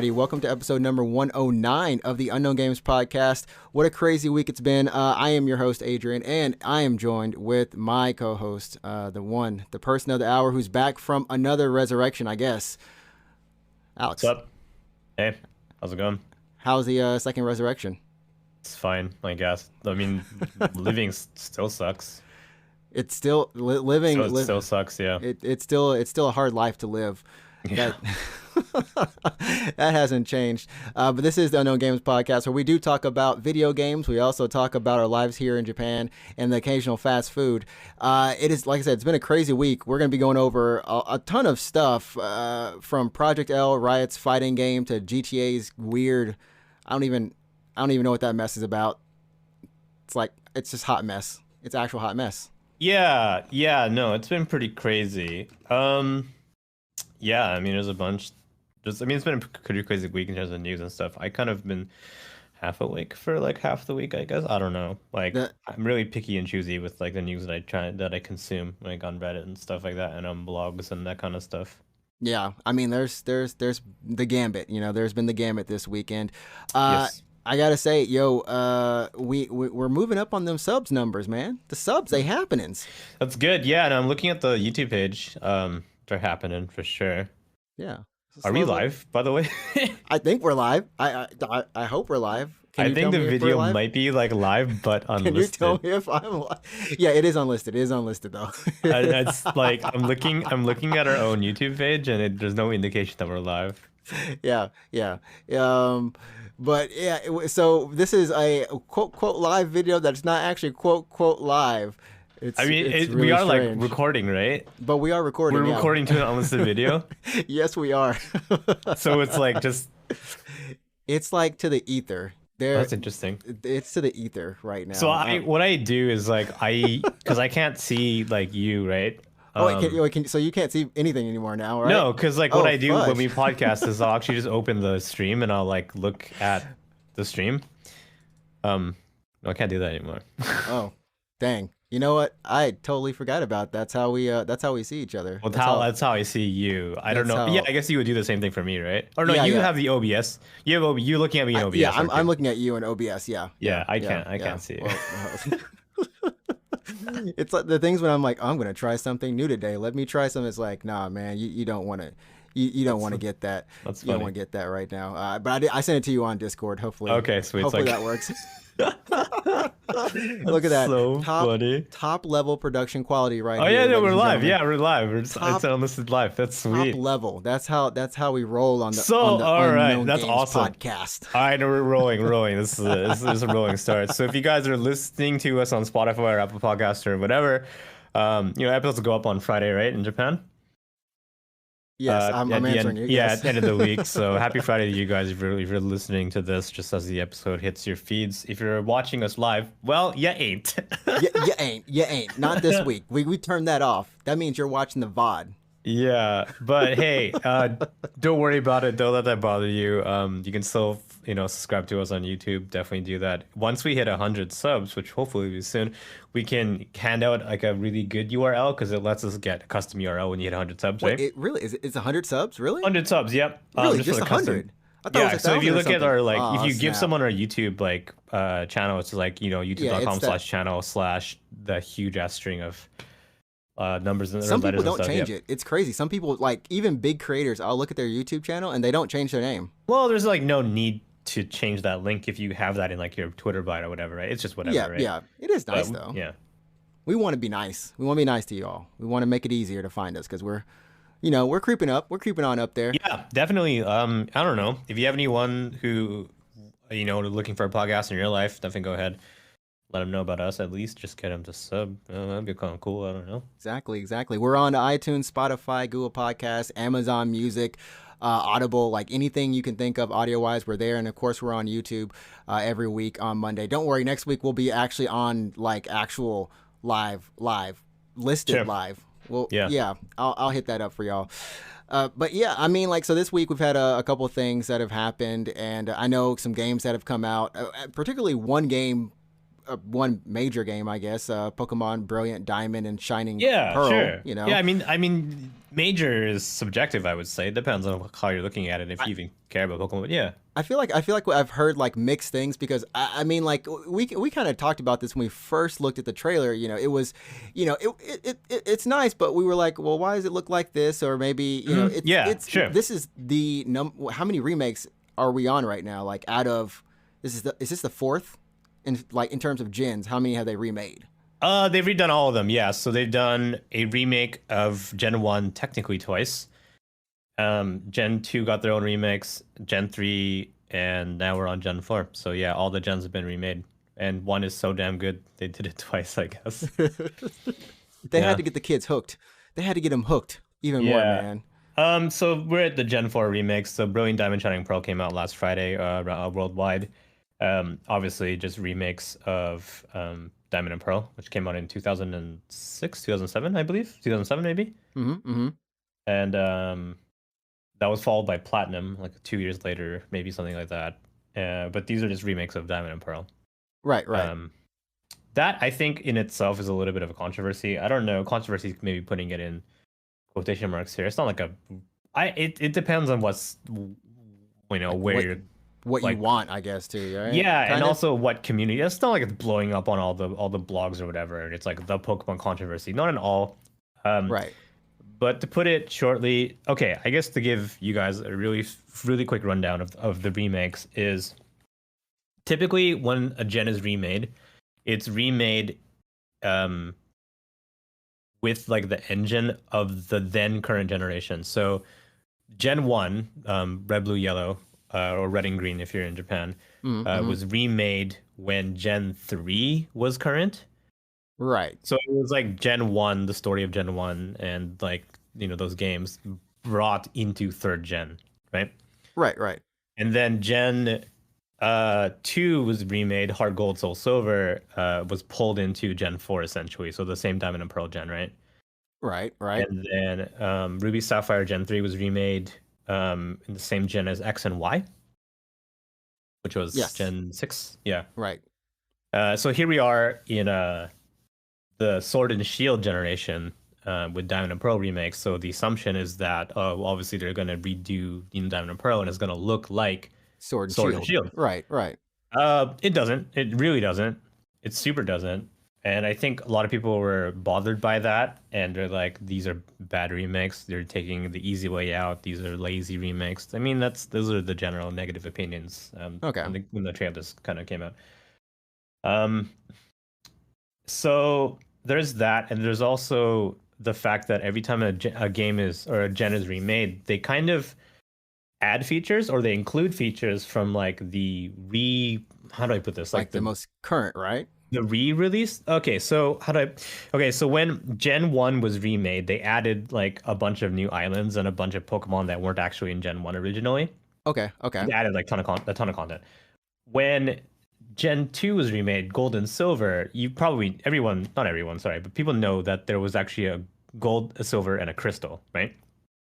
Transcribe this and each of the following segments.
Welcome to episode number 109 of the Unknown Games podcast. What a crazy week it's been. I am your host, Adrian, and I am joined with my co-host, the person of the hour who's back from another resurrection, I guess. Alex. What's up? Hey, how's it going? How's the second resurrection? It's fine, I guess. I mean, living still sucks. It's still living. It still sucks, yeah. It's still a hard life to live. Yeah. That hasn't changed. But this is the Unknown Games podcast, where we do talk about video games. We also talk about our lives here in Japan and the occasional fast food. It is, like I said, it's been a crazy week. We're going to be going over a ton of stuff, from Project L, Riot's fighting game, to GTA's weird. I don't even know what that mess is about. It's just hot mess. It's actual hot mess. Yeah, no, it's been pretty crazy. Yeah, I mean, there's a bunch. It's been a pretty crazy week in terms of news and stuff. I kind of been half awake for like half the week, I guess. I don't know. I'm really picky and choosy with like the news that I consume, like on Reddit and stuff like that, and on blogs and that kind of stuff. Yeah, I mean, there's the gambit. There's been the gambit this weekend. Yes. I gotta say, we're moving up on them subs numbers, man. The subs, they happenings. That's good. Yeah, and I'm looking at the YouTube page. They're happening for sure. Yeah. Are we live, by the way? I think we're live. I hope we're live. I think the video might be like live, but unlisted. Can you tell me if I'm live? Yeah, it is unlisted. It is unlisted though. It's like I'm looking at our own YouTube page, and there's no indication that we're live. Yeah. But yeah, so this is a quote live video that's not actually quote live. Really we are strange. Like recording, right? But we are recording. We're recording to an unlisted video. Yes, we are. So it's like it's like to the ether. That's interesting. It's to the ether right now. So what I do is like because I can't see like you, right? So you can't see anything anymore now, right? No, because like what I do when we podcast is I'll actually just open the stream and I'll like look at the stream. No, I can't do that anymore. Oh, dang. You know what? I totally forgot about that. That's how we see each other. Well, that's how I see you. I don't know. Yeah, I guess you would do the same thing for me, right? Or no, you have the OBS. You looking at me in OBS. Yeah, I'm looking at you in OBS. Yeah. Yeah, I can't see it. Well, it's like the things when I'm like, I'm gonna try something new today. Let me try something. It's like, nah, man, you don't want to. You don't want to get that. That's funny. You don't want to get that right now. But I sent it to you on Discord. Hopefully. Okay, sweet. Hopefully that works. Look at that. So funny. Top level production quality right here. Oh yeah, no, we're live. Yeah, we're live. It's unlisted live. That's sweet. Top level. That's how we roll on the all right. Unknown That's Games awesome. podcast. All right, we're rolling. This is a rolling start. So if you guys are listening to us on Spotify or Apple Podcast or whatever, episodes will go up on Friday, right, in Japan? Yes, I'm answering you. Yeah, Yes. at the end of the week. So happy Friday to you guys if you're listening to this just as the episode hits your feeds. If you're watching us live, well, you ain't. you ain't. Not this week. We turned that off. That means you're watching the VOD. Yeah, but hey, don't worry about it. Don't let that bother you. You can still, subscribe to us on YouTube. Definitely do that. Once we hit 100 subs, which hopefully will be soon, we can hand out like a really good URL because it lets us get a custom URL when you hit 100 subs. Wait, right? it really is. It's 100 subs, really? 100 subs. Yep. Really, just 100. Yeah, so if you look at our if you give someone our YouTube channel, it's like youtube.com/channel/ the huge ass string of numbers and some people don't stuff, change it. It's crazy. Some people, like even big creators, I'll look at their YouTube channel and they don't change their name. Well, there's like no need to change that link if you have that in like your Twitter bio or whatever, right? It's just whatever, right? Yeah, it is nice though. Yeah, we want to be nice. We want to be nice to you all. We want to make it easier to find us because we're creeping up. We're creeping on up there. Yeah, definitely. I don't know if you have anyone who looking for a podcast in your life, definitely go ahead. Let them know about us at least. Just get them to sub. That'd be kind of cool. I don't know. Exactly. We're on iTunes, Spotify, Google Podcasts, Amazon Music. Audible, like anything you can think of audio wise, we're there. And of course, we're on YouTube every week on Monday. Don't worry, next week we'll be actually on like actual live listed Sure. live. Well, Yeah. yeah, I'll hit that up for y'all. But yeah, I mean, like, so this week we've had a couple of things that have happened, and I know some games that have come out, particularly one game, one major game, I guess, Pokemon Brilliant Diamond and Shining Yeah, Pearl. sure. You know, Yeah, I mean, major is subjective. I would say it depends on how you're looking at it. If you even care about Pokemon, but yeah. I feel like I've heard like mixed things because I mean, like we kind of talked about this when we first looked at the trailer. You know, it was, you know, it's nice, but we were like, well, why does it look like this? Or maybe you know, it's sure. This is the how many remakes are we on right now? Like out of is this the fourth? In terms of gens, how many have they remade? They've redone all of them. Yeah, so they've done a remake of Gen 1 technically twice. Gen 2 got their own remakes, Gen 3, and now we're on Gen 4. So yeah, all the gens have been remade. And one is so damn good, they did it twice, I guess. They had to get the kids hooked. They had to get them hooked even more, man. So we're at the Gen 4 remakes. So Brilliant Diamond Shining Pearl came out last Friday worldwide. Obviously just remakes of Diamond and Pearl, which came out in 2006, 2007, I believe. 2007 maybe? And that was followed by Platinum, like 2 years later, maybe something like that. But these are just remakes of Diamond and Pearl. Right. That, I think, in itself is a little bit of a controversy. I don't know, controversy maybe putting it in quotation marks here. It's not like it depends on what's, you know, where what you want, I guess, too, right? Yeah, kind and also what community. It's not like it's blowing up on all the blogs or whatever. It's like the Pokemon controversy. Not at all. Right. But to put it shortly, okay, I guess to give you guys a really quick rundown of the remakes is typically when a gen is remade, it's remade with like the engine of the then current generation. So Gen 1, red, blue, yellow, or red and green if you're in Japan, was remade when Gen 3 was current. Right. So it was like Gen 1, the story of Gen 1, and like, you know, those games brought into third gen, right? Right. And then Gen 2 was remade, Heart Gold, Soul Silver, was pulled into Gen 4 essentially. So the same Diamond and Pearl gen, right? Right. And then Ruby Sapphire Gen 3 was remade in the same gen as X and Y, which was Gen 6. Yeah. Right. So here we are in the Sword and Shield generation with Diamond and Pearl remakes. So the assumption is that obviously they're going to redo Diamond and Pearl and it's going to look like Sword and Shield. Right. It doesn't. It really doesn't. It super doesn't. And I think a lot of people were bothered by that, and they're like, "These are bad remakes. They're taking the easy way out. These are lazy remakes." I mean, those are the general negative opinions. Okay. When the trailers kind of came out. So there's that, and there's also the fact that every time a game is or a gen is remade, they kind of add features or they include features from like how do I put this? Like the most current, right? The re-release? Okay, so so when Gen 1 was remade, they added like a bunch of new islands and a bunch of Pokemon that weren't actually in Gen 1 originally. Okay. They added like a ton of content. When Gen 2 was remade, Gold and Silver, not everyone, sorry, but people know that there was actually a Gold, a Silver, and a Crystal, right?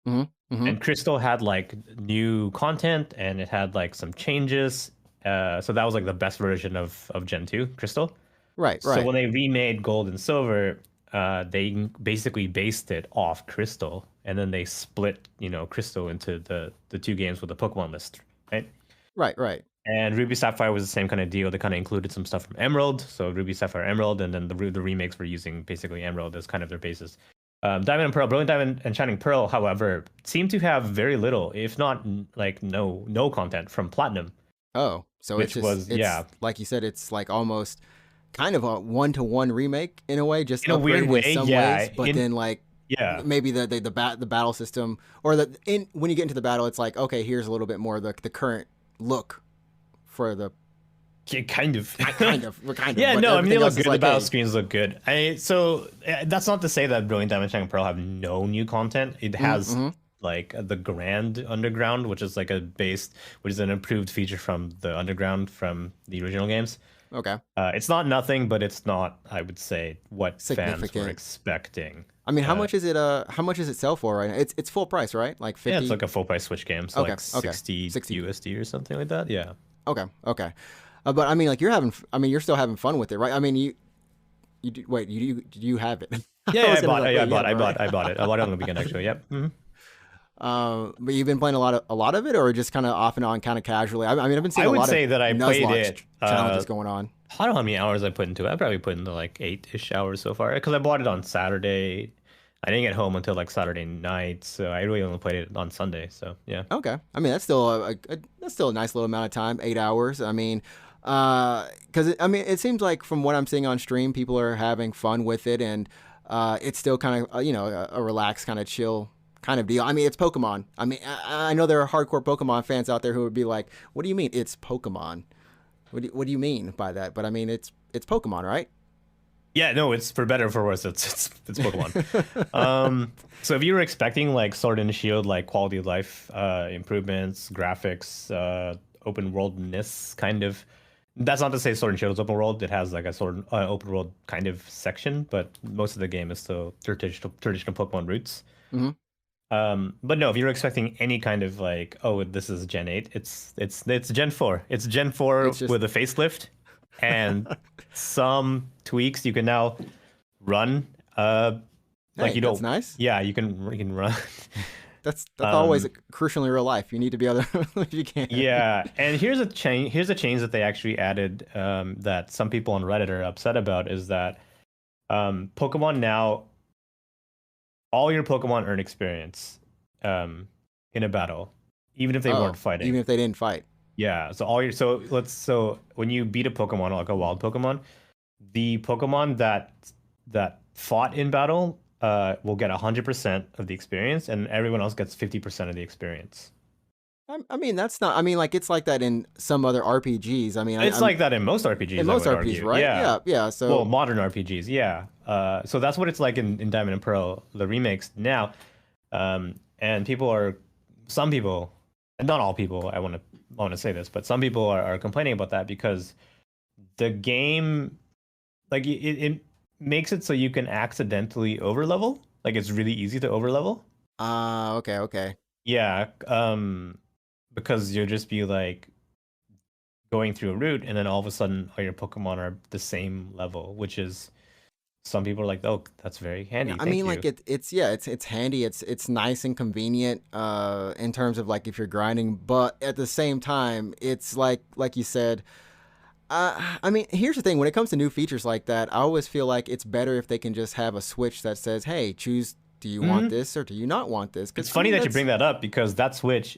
And Crystal had like new content and it had like some changes. So that was like the best version of Gen 2, Crystal. Right. So when they remade Gold and Silver, they basically based it off Crystal, and then they split, Crystal into the two games with the Pokemon list, right? Right. And Ruby Sapphire was the same kind of deal. They kind of included some stuff from Emerald, so Ruby Sapphire Emerald, and then the remakes were using basically Emerald as kind of their basis. Diamond and Pearl, Brilliant Diamond and Shining Pearl, however, seem to have very little, if not like no content from Platinum. Oh, so it's like you said, it's like almost kind of a one-to-one remake in a way, just in a weird way, in some ways, but then like maybe the battle system or when you get into the battle, it's like, okay, here's a little bit more the current look for the kind of. Yeah, no, I mean they look good. The battle screens look good. So that's not to say that Brilliant Diamond Shining Pearl have no new content. It has like the Grand Underground, which is like which is an improved feature from the Underground from the original games. Okay. It's not nothing, but it's not, I would say, what fans were Significant. expecting. I mean, how much is it? How much does it sell for right now? It's full price, right? Like Yeah, 50. it's like a full price Switch game, so Okay. like Okay. 60 60. USD or something like that. Yeah. Okay. Okay. But I mean, like I mean, you're still having fun with it, right? I mean, you do, wait, you have it? Yeah, I yeah, was gonna be like, yeah, wait, you have it, right? I bought it. I bought it on the weekend actually. Yep. But you've been playing a lot of it, or just kind of off and on, kind of casually. I mean, I've been seeing I a would lot say of that I played Nuzlocke it. challenges going on. I don't know how many hours I put into it. I probably put into like 8-ish hours so far because I bought it on Saturday. I didn't get home until like Saturday night, so I really only played it on Sunday. So yeah. Okay, I mean that's still that's still a nice little amount of time, 8 hours. I mean, because I mean it seems like from what I'm seeing on stream, people are having fun with it, and it's still kind of you know a relaxed kind of chill kind of deal. I mean, it's Pokemon. I mean, I know there are hardcore Pokemon fans out there who would be like, "What do you mean it's Pokemon? What do you mean by that?" But I mean, it's Pokemon, right? Yeah, no, it's for better or for worse. It's Pokemon. So if you were expecting like Sword and Shield, like quality of life improvements, graphics, open worldness, kind of. That's not to say Sword and Shield is open world. It has like a open world kind of section, but most of the game is still traditional Pokemon roots. Hmm. But no, if you're expecting any kind of like, oh, this is Gen 8, it's Gen 4. It's Gen 4 It's just with a facelift and some tweaks. You can now run. Like hey, you that's don't. nice. Yeah, you can run. That's always um, crucial in real life. You need to be able to if you can. yeah, and here's a change. Here's a change that they actually added that some people on Reddit are upset about is that Pokemon now all your Pokemon earn experience in a battle, even if they weren't Oh, fighting. even if they didn't fight. Yeah. So when you beat a Pokemon, like a wild Pokemon, the Pokemon that fought in battle will get 100% of the experience, and everyone else gets 50% of the experience. I mean, that's not. I mean, like it's like that in some other RPGs. I mean, It's I'm like that in most in RPGs, I most would RPGs, argue. right? Yeah. Yeah, yeah. Well, So modern RPGs, yeah. So that's what it's like in Diamond and Pearl, the remakes now. And some people, and not all people, I want to say this, but some people are complaining about that because the game, like it makes it so you can accidentally overlevel. Like it's really easy to overlevel. okay, okay. Yeah, because you'll just be like going through a route, and then all of a sudden all your Pokemon are the same level, which is some people are like, oh, that's very Yeah, handy. I Thank mean, like you. it's yeah, it's handy. It's nice and convenient. In terms of like if you're grinding, but at the same time, it's like you said. I mean, here's the thing. When it comes to new features like that, I always feel like it's better if they can just have a switch that says, "Hey, choose. Do you want Mhm. this or do you not want this?" It's Because I funny mean, that you that's bring that up because that Switch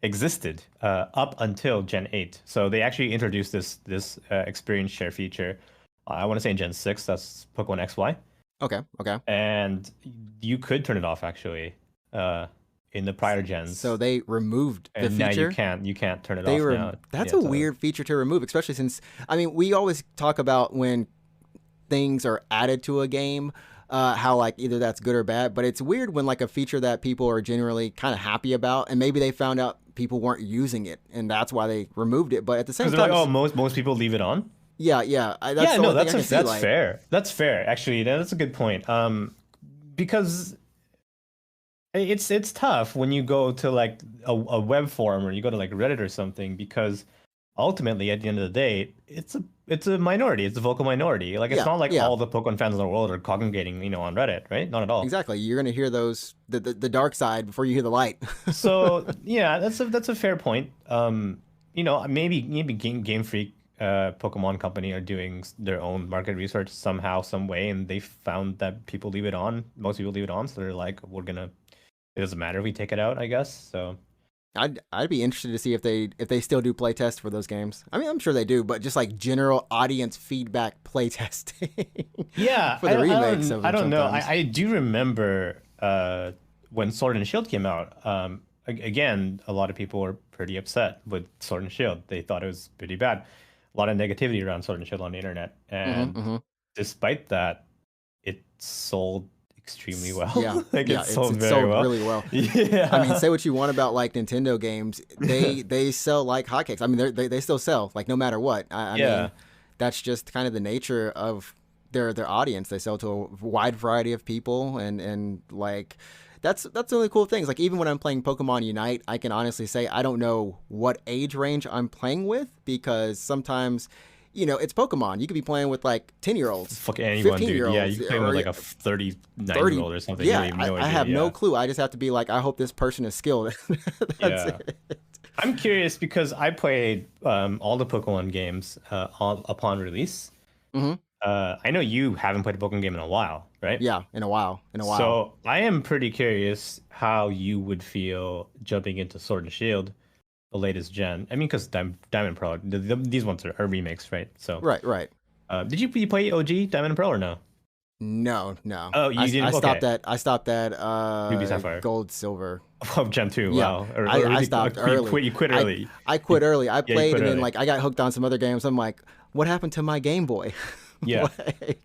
existed up until Gen 8. So they actually introduced this experience share feature. I want to say in Gen 6, that's Pokemon XY. okay. Okay. And you could turn it off actually uh, in the prior So gens. they removed the And now feature. you can't turn it They off were now. That's Yeah, a so weird feature to remove, especially since I mean we always talk about when things are added to a game, how like either that's good or bad. But it's weird when like a feature that people are generally kind of happy about, and maybe they found out people weren't using it, and that's why they removed it. But at the because same they're like, time, oh, most people leave it on. yeah, yeah, that's Yeah, the no, only thing I can see. that's Like, fair. That's fair. Actually, that's a good point. Because it's tough when you go to like a web forum or you go to like Reddit or something because ultimately at the end of the day it's a minority, it's a vocal minority. Like it's yeah, not like yeah, all the Pokemon fans in the world are congregating on Reddit, right? Not at all. exactly. You're gonna hear those the dark side before you hear the light. So yeah, that's a fair point. Maybe Game Freak Pokemon Company are doing their own market research somehow some way and they found that people leave it on, most people leave it on, so they're like, it doesn't matter if we take it out, I guess. So I'd be interested to see if they still do play tests for those games. I mean, I'm sure they do, but just like general audience feedback play testing yeah, for the remakes of I them don't know. sometimes. I do remember when Sword and Shield came out. Again, a lot of people were pretty upset with Sword and Shield. They thought it was pretty bad. A lot of negativity around Sword and Shield on the internet, Hmm. and Hmm. despite that, it sold extremely well. Yeah, Like yeah, it's sold it's very sold well. really well. I mean, Yeah. say what you want about like Nintendo games, they sell like hotcakes. I mean, they still sell like no matter what. I Yeah. mean, that's just kind of the nature of their audience. They sell to a wide variety of people, and like that's the really cool things. Like even when I'm playing Pokemon Unite, I can honestly say I don't know what age range I'm playing with because sometimes. It's Pokemon. You could be playing with like 10-year-olds, Fuck anyone, 15 dude. year Yeah, olds, you play with or like a 39 year 30. old or something. You don't Yeah, even I, no I idea. have no Yeah. clue. I just have to be like, I hope this person is skilled. That's Yeah. it. I'm curious because I played all the Pokemon games upon release. Hmm. I know you haven't played a Pokemon game in a while, right? Yeah, in a while. In a while. So I am pretty curious how you would feel jumping into Sword and Shield, the latest gen. I mean, because Diamond Pearl, these ones are remakes, right? So, Right, right. did you play OG Diamond and Pearl or no? No, no. Oh, I, you I didn't. stopped Okay, at Ruby Sapphire. gold, silver. Oh, Gen 2. Yeah, Wow. I, Or I is it, stopped early. you quit I early. I quit early. I Yeah, you played quit and then early. like I got hooked on some other games. I'm like, what happened to my Game Boy? Yeah. Like,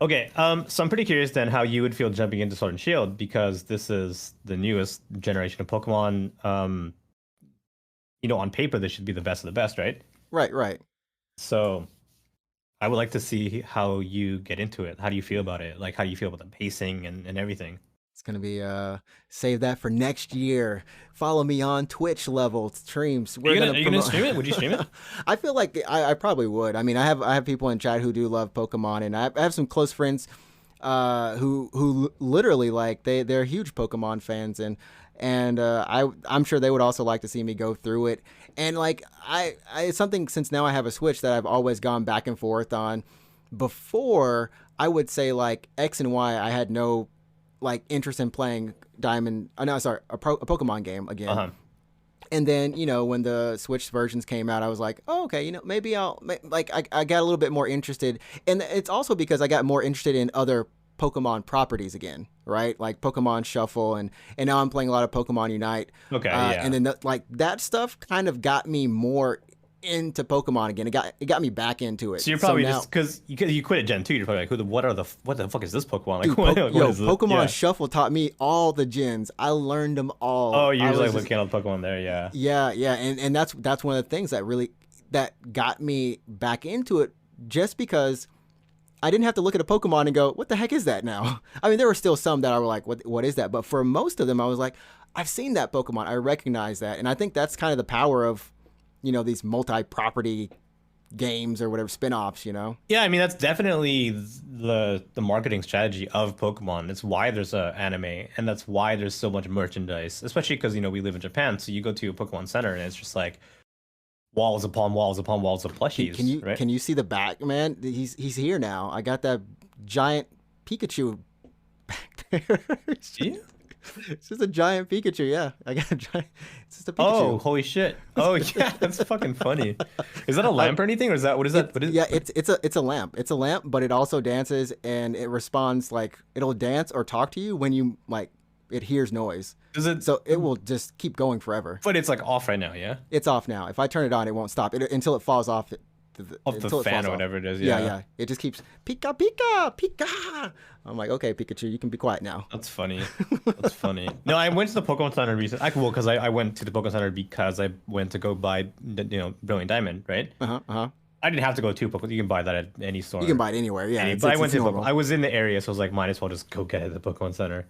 Okay, so I'm pretty curious then how you would feel jumping into Sword and Shield because this is the newest generation of Pokemon. On paper, this should be the best of the best, right? right, right. So I would like to see how you get into it. How do you feel about it? Like, how do you feel about the pacing and everything? It's gonna be save that for next year. Follow me on Twitch level streams. We're Are you gonna promote. stream it? Would you stream it? I feel like I probably would. I mean, I have people in chat who do love Pokemon, and I have some close friends who literally like they're huge Pokemon fans, and I'm sure they would also like to see me go through it. And like it's something since now I have a Switch that I've always gone back and forth on. Before I would say like X and Y, I had no like interest in playing Diamond. Oh, no, sorry, a Pokemon game again. Uh-huh. And then when the Switch versions came out, I was like, oh, okay, maybe like I got a little bit more interested, and it's also because I got more interested in other Pokemon properties again, right? Like Pokemon Shuffle, and now I'm playing a lot of Pokemon Unite. Okay, yeah. And then like that stuff kind of got me more into Pokemon again. It got me back into it. So you're probably now, just because you quit at Gen 2, you're probably like, what the fuck is this Pokemon? Like, dude, what is this? Pokemon Yeah. Shuffle taught me all the gens. I learned them all. Oh, you're I just was like looking at all the Pokemon there, yeah. Yeah, and that's one of the things that got me back into it, just because I didn't have to look at a Pokemon and go, what the heck is that now? I mean, there were still some that I were like, what is that? But for most of them, I was like, I've seen that Pokemon. I recognize that. And I think that's kind of the power of, these multi-property games or whatever, spin-offs, Yeah, I mean that's definitely the marketing strategy of Pokemon. It's why there's a anime, and that's why there's so much merchandise. Especially because we live in Japan, so you go to a Pokemon Center and it's just like walls upon walls upon walls of plushies. Right? Can you see the back, man? He's here now. I got that giant Pikachu back there. Yeah. It's just a giant Pikachu. Yeah, I got a giant. It's just a Pikachu. Oh, holy shit! Oh yeah, that's fucking funny. Is that a lamp or anything, or is that what is that? What is? Yeah, it's a lamp. It's a lamp, but it also dances and it responds like it'll dance or talk to you when you like it hears noise. Does it? So it will just keep going forever. But it's like off right now, yeah. It's off now. If I turn it on, it won't stop until it falls off. Off the fan or whatever it is. Yeah. Yeah. It just keeps Pika Pika Pika. I'm like, okay, Pikachu, you can be quiet now. That's funny. That's funny. No, I went to the Pokemon Center recently. Well, because I went to the Pokemon Center because I went to go buy, Brilliant Diamond, right? I didn't have to go to Pokemon. You can buy that at any store. You can buy it anywhere. Yeah. But I went to Pokemon. I was in the area, so I was like, might as well just go get it at the Pokemon Center.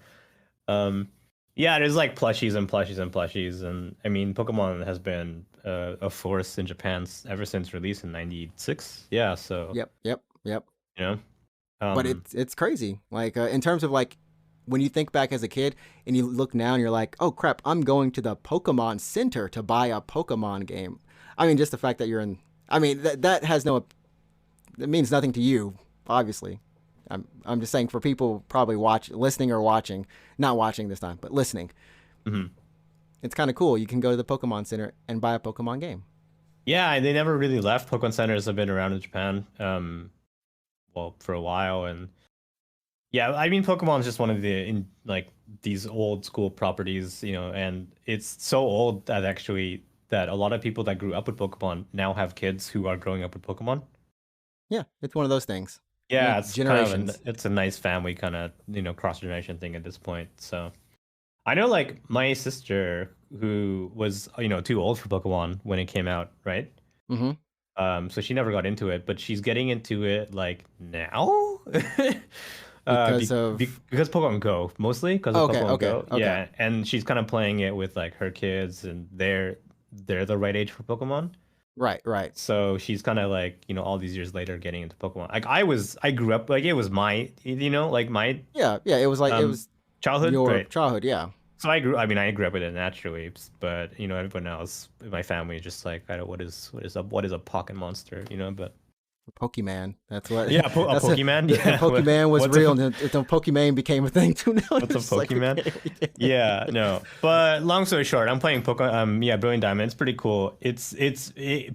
Yeah, there's like plushies and plushies and plushies, and I mean, Pokemon has been a force in Japan ever since release in '96. Yeah, so Yep. you know, But it's crazy. Like in terms of like when you think back as a kid and you look now and you're like, oh crap, I'm going to the Pokemon Center to buy a Pokemon game. I mean, just the fact that you're in. I mean, that has no. It means nothing to you, obviously. I'm just saying for people probably listening or watching, not watching this time, but listening. Mm-hmm. It's kind of cool. You can go to the Pokemon Center and buy a Pokemon game. Yeah, they never really left. Pokemon Centers have been around in Japan, well, for a while, and yeah, I mean, Pokemon is just one of these old school properties, and it's so old that a lot of people that grew up with Pokemon now have kids who are growing up with Pokemon. Yeah, it's one of those things. Yeah, it's kind of generations. it's a nice family kind of cross generation thing at this point. So I know like my sister who was too old for Pokemon when it came out, right? Mm-hmm. So she never got into it, but she's getting into it like now. Because of Because Pokemon Go, mostly because of okay, Pokemon okay, Go. okay. Yeah, and she's kind of playing it with like her kids, and they're the right age for Pokemon. Right, right. So she's kind of like, all these years later getting into Pokemon. Like I grew up like it was my, like my Yeah, yeah. It was like it um was childhood, your right? childhood. Yeah. So I grew up with it naturally, but everyone else in my family is just like, I don't, what is a pocket monster, but Pokemon. That's what. yeah, a That's a, Pokemon. the Yeah, Pokemon was what's a real, and the Pokemon became a thing too. Now what's a it's just like Pokemon? okay. Yeah, no. But long story short, I'm playing Pokemon. Yeah, Brilliant Diamond. It's pretty cool.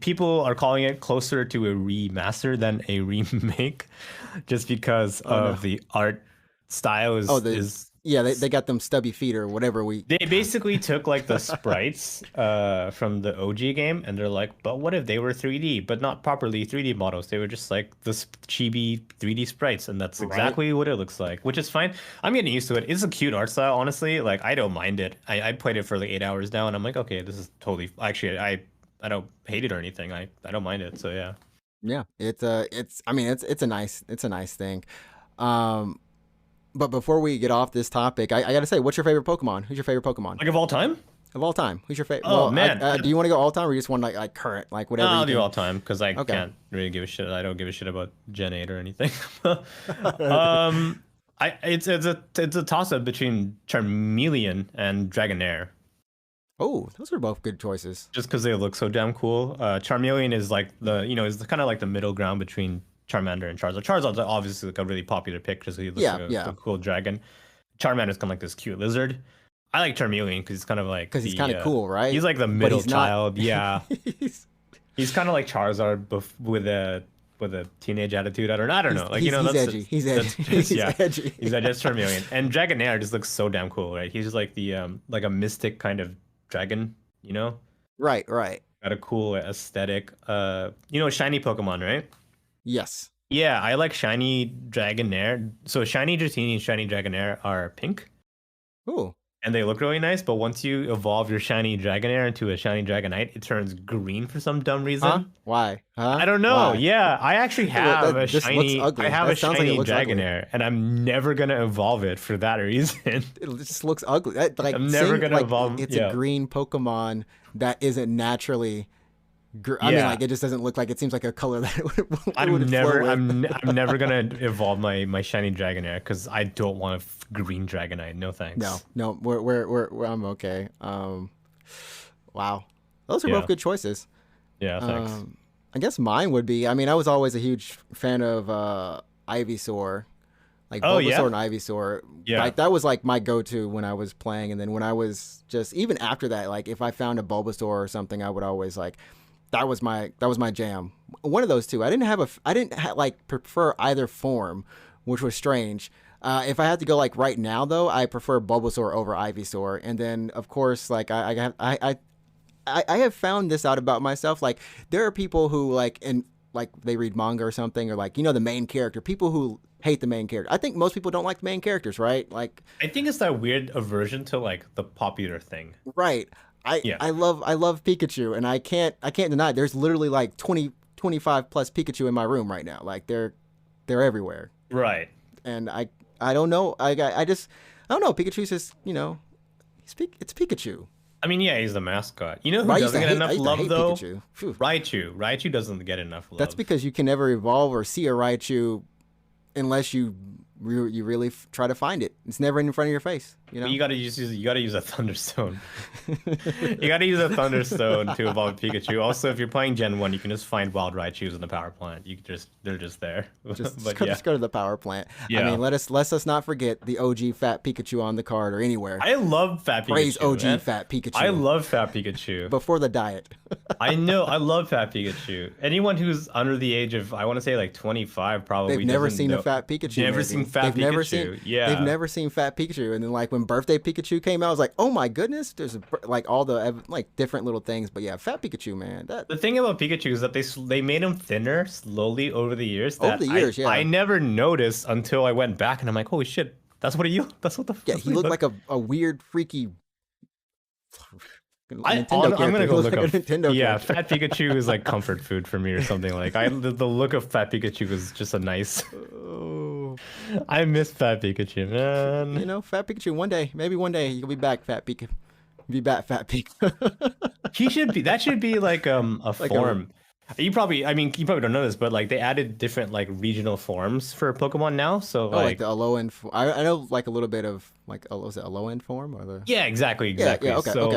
People are calling it closer to a remaster than a remake, just because Oh no. of the art style Oh, is yeah. They got them stubby feet or whatever we. They basically took like the sprites from the OG game, and they're like, but what if they were 3D, but not properly 3D models? They were just like the chibi 3D sprites, and that's Right. exactly what it looks like, which is fine. I'm getting used to it. It's a cute art style, honestly. Like I don't mind it. I played it for like 8 hours now, and I'm like, okay, this is totally actually I don't hate it or anything. I don't mind it. So yeah. Yeah. It's. I mean, it's a nice thing. Um. But before we get off this topic, I gotta say, what's your favorite Pokemon? Who's your favorite Pokemon Like of all time? of all time? Who's your favorite? Oh Well, man. do you want to go all time, or you just want like current, like No, whatever you I'll do can? all time because I Okay. can't really give a shit. I don't give a shit about Gen 8 or anything. um, it's a toss up between Charmeleon and Dragonair, Oh, those are both good choices. just because they look so damn cool. Charmeleon is like is kind of like the middle ground between Charmander and Charizard. Charizard's obviously like a really popular pick because he looks Yeah, like yeah. a cool dragon. Charmander's kind of like this cute lizard. I like Charmeleon because he's kind of like Because he's kind of cool, right? he's like the But middle he's not. child. Yeah. he's, He's kind of like Charizard with a teenage attitude. I don't know. Like he's that's edgy. He's edgy. that's He's yeah. edgy. He's just Charmeleon. And Dragonair just looks so damn cool, right? He's just like the like a mystic kind of dragon, Right, right. Got a cool aesthetic. Shiny Pokemon, right? Yes. Yeah, I like shiny Dragonair. So shiny Dratini and shiny Dragonair are pink. Ooh. And they look really nice, but once you evolve your shiny Dragonair into a shiny Dragonite, it turns green for some dumb reason. Huh? Why? Huh? I don't know. Why? Yeah, I actually have a This looks shiny. ugly. I have That a sounds like it shiny looks ugly. Dragonair, and I'm never gonna evolve it for that reason. It just looks ugly. Like I'm never seeing, gonna like, evolve. it's Yeah, a green Pokemon that isn't naturally. I mean, yeah. like it just doesn't look like it seems like a color that it would I'm flow never. with. I'm never gonna evolve my shiny Dragonair because I don't want a green Dragonite. No thanks. No, I'm okay. Wow, those are both Yeah. good choices. Yeah. Thanks. I guess mine would be. I mean, I was always a huge fan of Ivysaur, like Oh, Bulbasaur yeah? and Ivysaur. Yeah. Like that was like my go-to when I was playing, and then when I was just even after that, like if I found a Bulbasaur or something, I would always like. That was my jam. One of those two. I didn't like prefer either form, which was strange. If I had to go like right now though, I prefer Bulbasaur over Ivysaur. And then of course like I have found this out about myself. Like there are people who like they read manga or something or like the main character. People who hate the main character. I think most people don't like the main characters, right? Like I think it's that weird aversion to like the popular thing. right. Yeah. I love Pikachu and I can't deny it. There's literally like 25 plus Pikachu in my room right now. Like they're everywhere. Right. And I don't know. I don't know. Pikachu's just, it's Pikachu. I mean, yeah, he's the mascot. You know who But I used doesn't to get hate- enough I used to love hate though? Pikachu. Phew. Raichu. Raichu doesn't get enough love. That's because you can never evolve or see a Raichu unless you really try to find it. It's never in front of your face. But you gotta use a Thunderstone. You gotta use a Thunderstone to evolve Pikachu. Also, if you're playing Gen 1, you can just find wild Raichus in the power plant. They're just there. But yeah. Just go to the power plant. Yeah. I mean, let's not forget the OG Fat Pikachu on the card or anywhere. I love Fat Pikachu. Praise OG man. Fat Pikachu. I love Fat Pikachu. before the diet. I know. I love Fat Pikachu. Anyone who's under the age of, I want to say like 25 probably They've never doesn't seen know. a Fat Pikachu. Never maybe. seen seen Fat Pikachu. Yeah. They've never seen Fat Pikachu. And then like when Birthday Pikachu came out, I was like, oh my goodness, there's like all the like different little things. But yeah, Fat Pikachu, man. The thing about Pikachu is that they made him thinner slowly over the years. Yeah. I never noticed until I went back and I'm like, holy shit, that's what that's what the yeah. He looked like a weird, freaky. I'm gonna go look up. Yeah, Fat Pikachu is like comfort food for me or something. Like the look of Fat Pikachu was just a nice. Oh. I miss Fat Pikachu, man. You know, Fat Pikachu. Maybe one day you'll be back, Fat Pikachu. Be back, Fat Pikachu. That should be like a like form. You probably don't know this, but like they added different like regional forms for Pokemon now. So like the low end. I know like a little bit of like was it a low end form or the? Yeah, exactly. Yeah, okay, so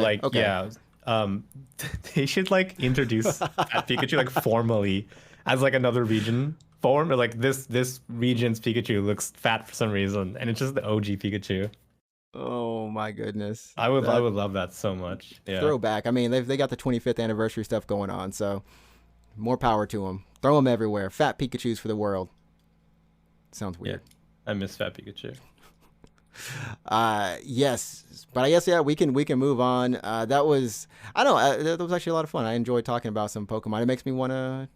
they should like introduce Fat Pikachu like formally as like another region form, or like this region's Pikachu looks fat for some reason, and it's just the OG Pikachu. Oh my goodness! I would love that so much. Yeah. Throwback. I mean, they got the 25th anniversary stuff going on, so. More power to them. Throw them everywhere. Fat Pikachus for the world. Sounds weird. Yeah, I miss Fat Pikachu. Yes, but I guess we can move on. That was that was actually a lot of fun. I enjoyed talking about some Pokemon. It makes me want to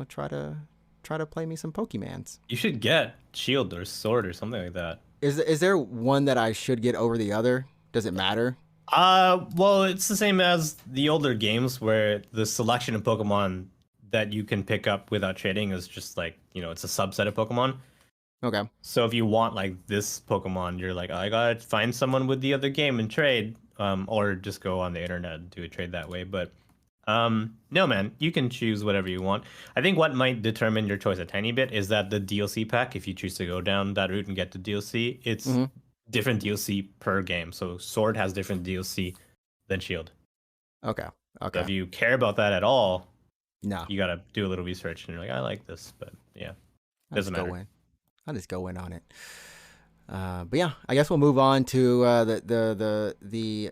try to play me some Pokemans. You should get Shield or Sword or something like that. Is there one that I should get over the other? Does it matter? Well, it's the same as the older games where the selection of Pokemon that you can pick up without trading is just like, it's a subset of Pokemon. Okay. So if you want like this Pokemon, you're like, I gotta find someone with the other game and trade, or just go on the internet and do a trade that way. But no, man, you can choose whatever you want. I think what might determine your choice a tiny bit is that the DLC pack, if you choose to go down that route and get the DLC, it's different DLC per game. So Sword has different DLC than Shield. Okay. So if you care about that at all, no, you gotta do a little research, and you're like, I like this, but yeah, doesn't matter. I'll just go in on it. But yeah, I guess we'll move on to the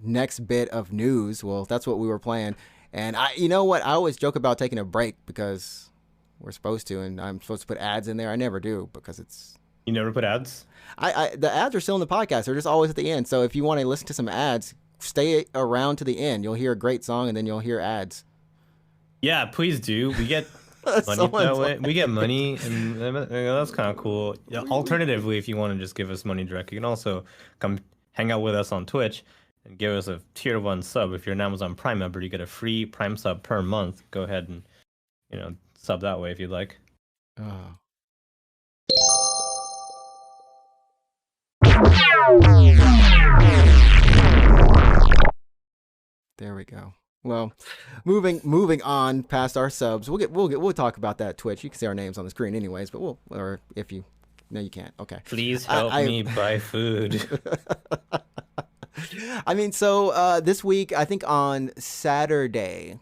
next bit of news. Well, that's what we were playing, and you know what? I always joke about taking a break because we're supposed to, and I'm supposed to put ads in there. I never do because it's. You never put ads? The ads are still in the podcast. They're just always at the end. So if you want to listen to some ads, stay around to the end. You'll hear a great song, and then you'll hear ads. Yeah, please do. We get money that way. We get money, and that's kind of cool. Yeah, alternatively, if you want to just give us money direct, you can also come hang out with us on Twitch and give us a tier 1 sub. If you're an Amazon Prime member, you get a free Prime sub per month. Go ahead and sub that way if you'd like. Oh. There we go. Well, moving on past our subs, we'll talk about that Twitch. You can see our names on the screen, anyways. But or if you, no, you can't. Okay. Please help me buy food. I mean, so this week, I think on Saturday,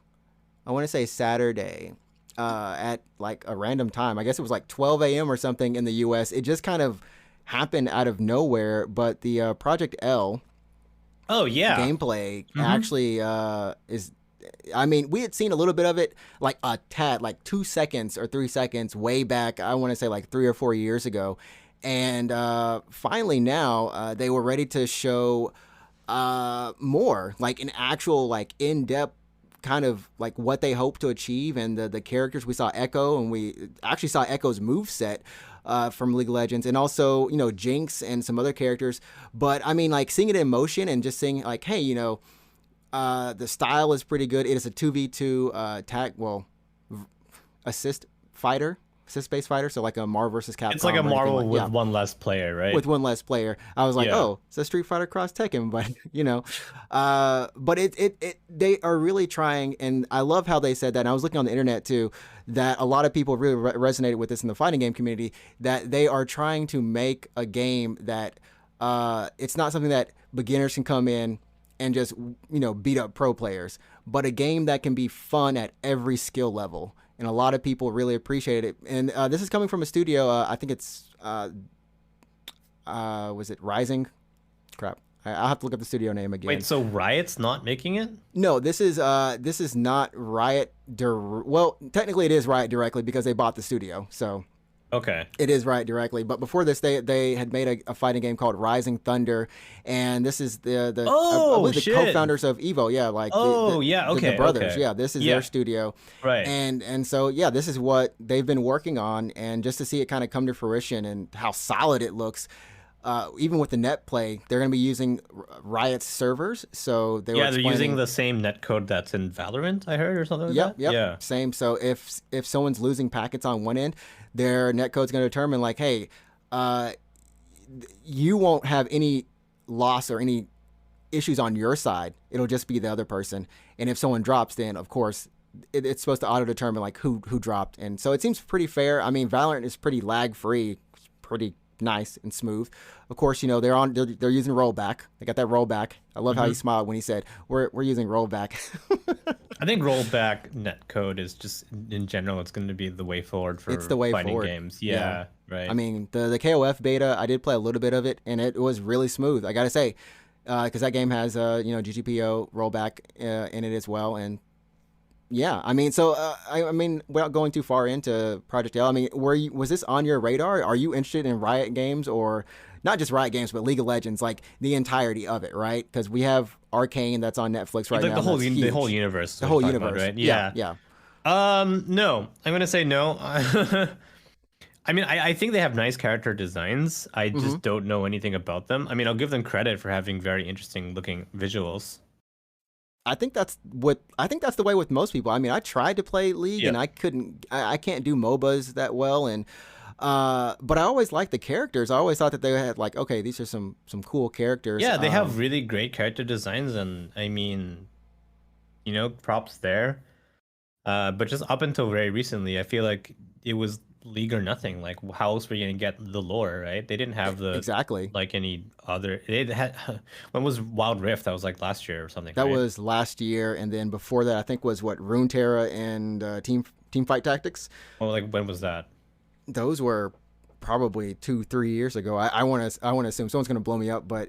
I want to say Saturday, at like a random time. I guess it was like 12 a.m. or something in the U.S. It just kind of happened out of nowhere. But the Project L. Oh yeah, gameplay actually is. I mean, we had seen a little bit of it, like a tad, like 2 seconds or 3 seconds, way back. I want to say like 3 or 4 years ago, and finally now they were ready to show more, like an actual, like in-depth kind of like what they hope to achieve, and the characters. We saw Echo, and we actually saw Echo's moveset. From League of Legends, and also, Jinx and some other characters. But I mean, like seeing it in motion and just seeing like, hey, the style is pretty good. It is a 2v2 assist-based fighter. So like a Marvel versus Capcom. It's like a Marvel with one less player, right? With one less player. I was like, oh, it's a Street Fighter cross Tekken, but but they are really trying, and I love how they said that. And I was looking on the internet too, that a lot of people really resonated with this in the fighting game community, that they are trying to make a game that it's not something that beginners can come in and just beat up pro players, but a game that can be fun at every skill level. And a lot of people really appreciate it. And this is coming from a studio. I think it's was it Rising? Crap. I'll have to look up the studio name again. Wait, so Riot's not making it? No, this is not Riot. Well, technically it is Riot directly because they bought the studio. So Okay. It is Riot directly, but before this, they had made a fighting game called Rising Thunder, and this is I Oh believe the shit. co-founders of Evo, yeah, like Oh yeah. the Okay. brothers, Okay. yeah, this is their Yeah. studio, Right. and so yeah, this is what they've been working on, and just to see it kind of come to fruition and how solid it looks. Even with the net play, they're going to be using Riot's servers, so they were Yeah, they're using explaining. the same netcode that's in Valorant, I heard, or something like Yep, that. yep, Yeah. same. So if someone's losing packets on one end, their netcode's going to determine like, hey, uh, you won't have any loss or any issues on your side. It'll just be the other person. And if someone drops, then of course it's supposed to auto determine like who dropped. And so it seems pretty fair. I mean, Valorant is pretty lag free, pretty nice and smooth. Of course, you know they're using rollback. They got that rollback. I love how he smiled when he said we're using rollback. I think rollback netcode is just in general, it's going to be the way forward for It's the way fighting forward. games. Yeah, right. I mean, the KOF beta, I did play a little bit of it, and it was really smooth. I gotta say, because that game has GTPO rollback in it as well, and yeah, I mean, so I mean, without going too far into Project L, I mean, was this on your radar? Are you interested in Riot games, or not just Riot games, but League of Legends, like the entirety of it, right? Because we have Arcane that's on Netflix right like now. the whole that's the whole huge. universe. is The what whole you're talking universe, about, right? Yeah. yeah. No. I'm gonna say no. I mean, I think they have nice character designs. I just don't know anything about them. I mean, I'll give them credit for having very interesting looking visuals. I think that's the way with most people. I mean, I tried to play League and Yep. I couldn't. I can't do MOBAs that well, and but I always liked the characters. I always thought that they had like, okay, these are some cool characters. Yeah, they have really great character designs, and I mean, props there. But just up until very recently, I feel like it was League or nothing. Like, how else were you gonna get the lore, right? They didn't have the exactly. like any other. They had when was Wild Rift? That was like last year or something. That right? was last year, and then before that, I think was what Runeterra and Team Fight Tactics. Oh, like when was that? Those were probably 2-3 years ago. I want to assume someone's gonna blow me up, but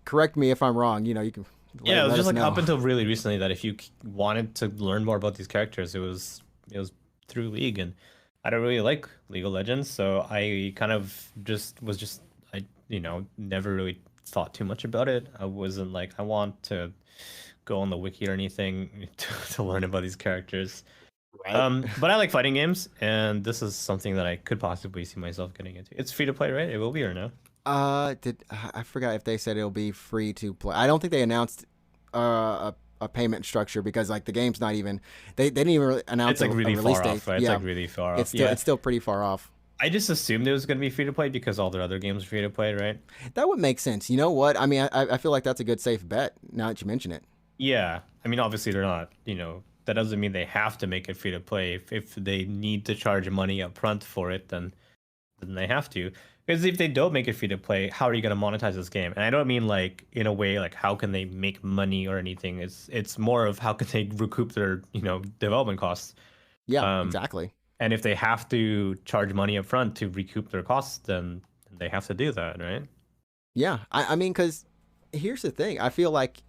correct me if I'm wrong. You know, you can. Yeah, it was let just us like know. up until really recently that if you wanted to learn more about these characters, it was through League, and I don't really like League of Legends, so I kind of I never really thought too much about it. I wasn't like I want to go on the wiki or anything to learn about these characters. Right. But I like fighting games, and this is something that I could possibly see myself getting into. It's free to play, right? It will be or no? I forgot if they said it'll be free to play. I don't think they announced a payment structure because like the game's not even they didn't even really announce It's like a really release far date. off, right? Yeah, It's like really far off. it's still pretty far off. I just assumed it was going to be free to play because all their other games are free to play, right? That would make sense. You know what? I mean, I feel like that's a good safe bet now that you mention it. Yeah. I mean, obviously they're not, that doesn't mean they have to make it free to play. If they need to charge money up front for it, then they have to. Because if they don't make it free to play, how are you going to monetize this game? And I don't mean like in a way like how can they make money or anything. It's more of how can they recoup their, development costs. Yeah, exactly. And if they have to charge money up front to recoup their costs, then they have to do that, right? Yeah, I mean, because here's the thing. I feel like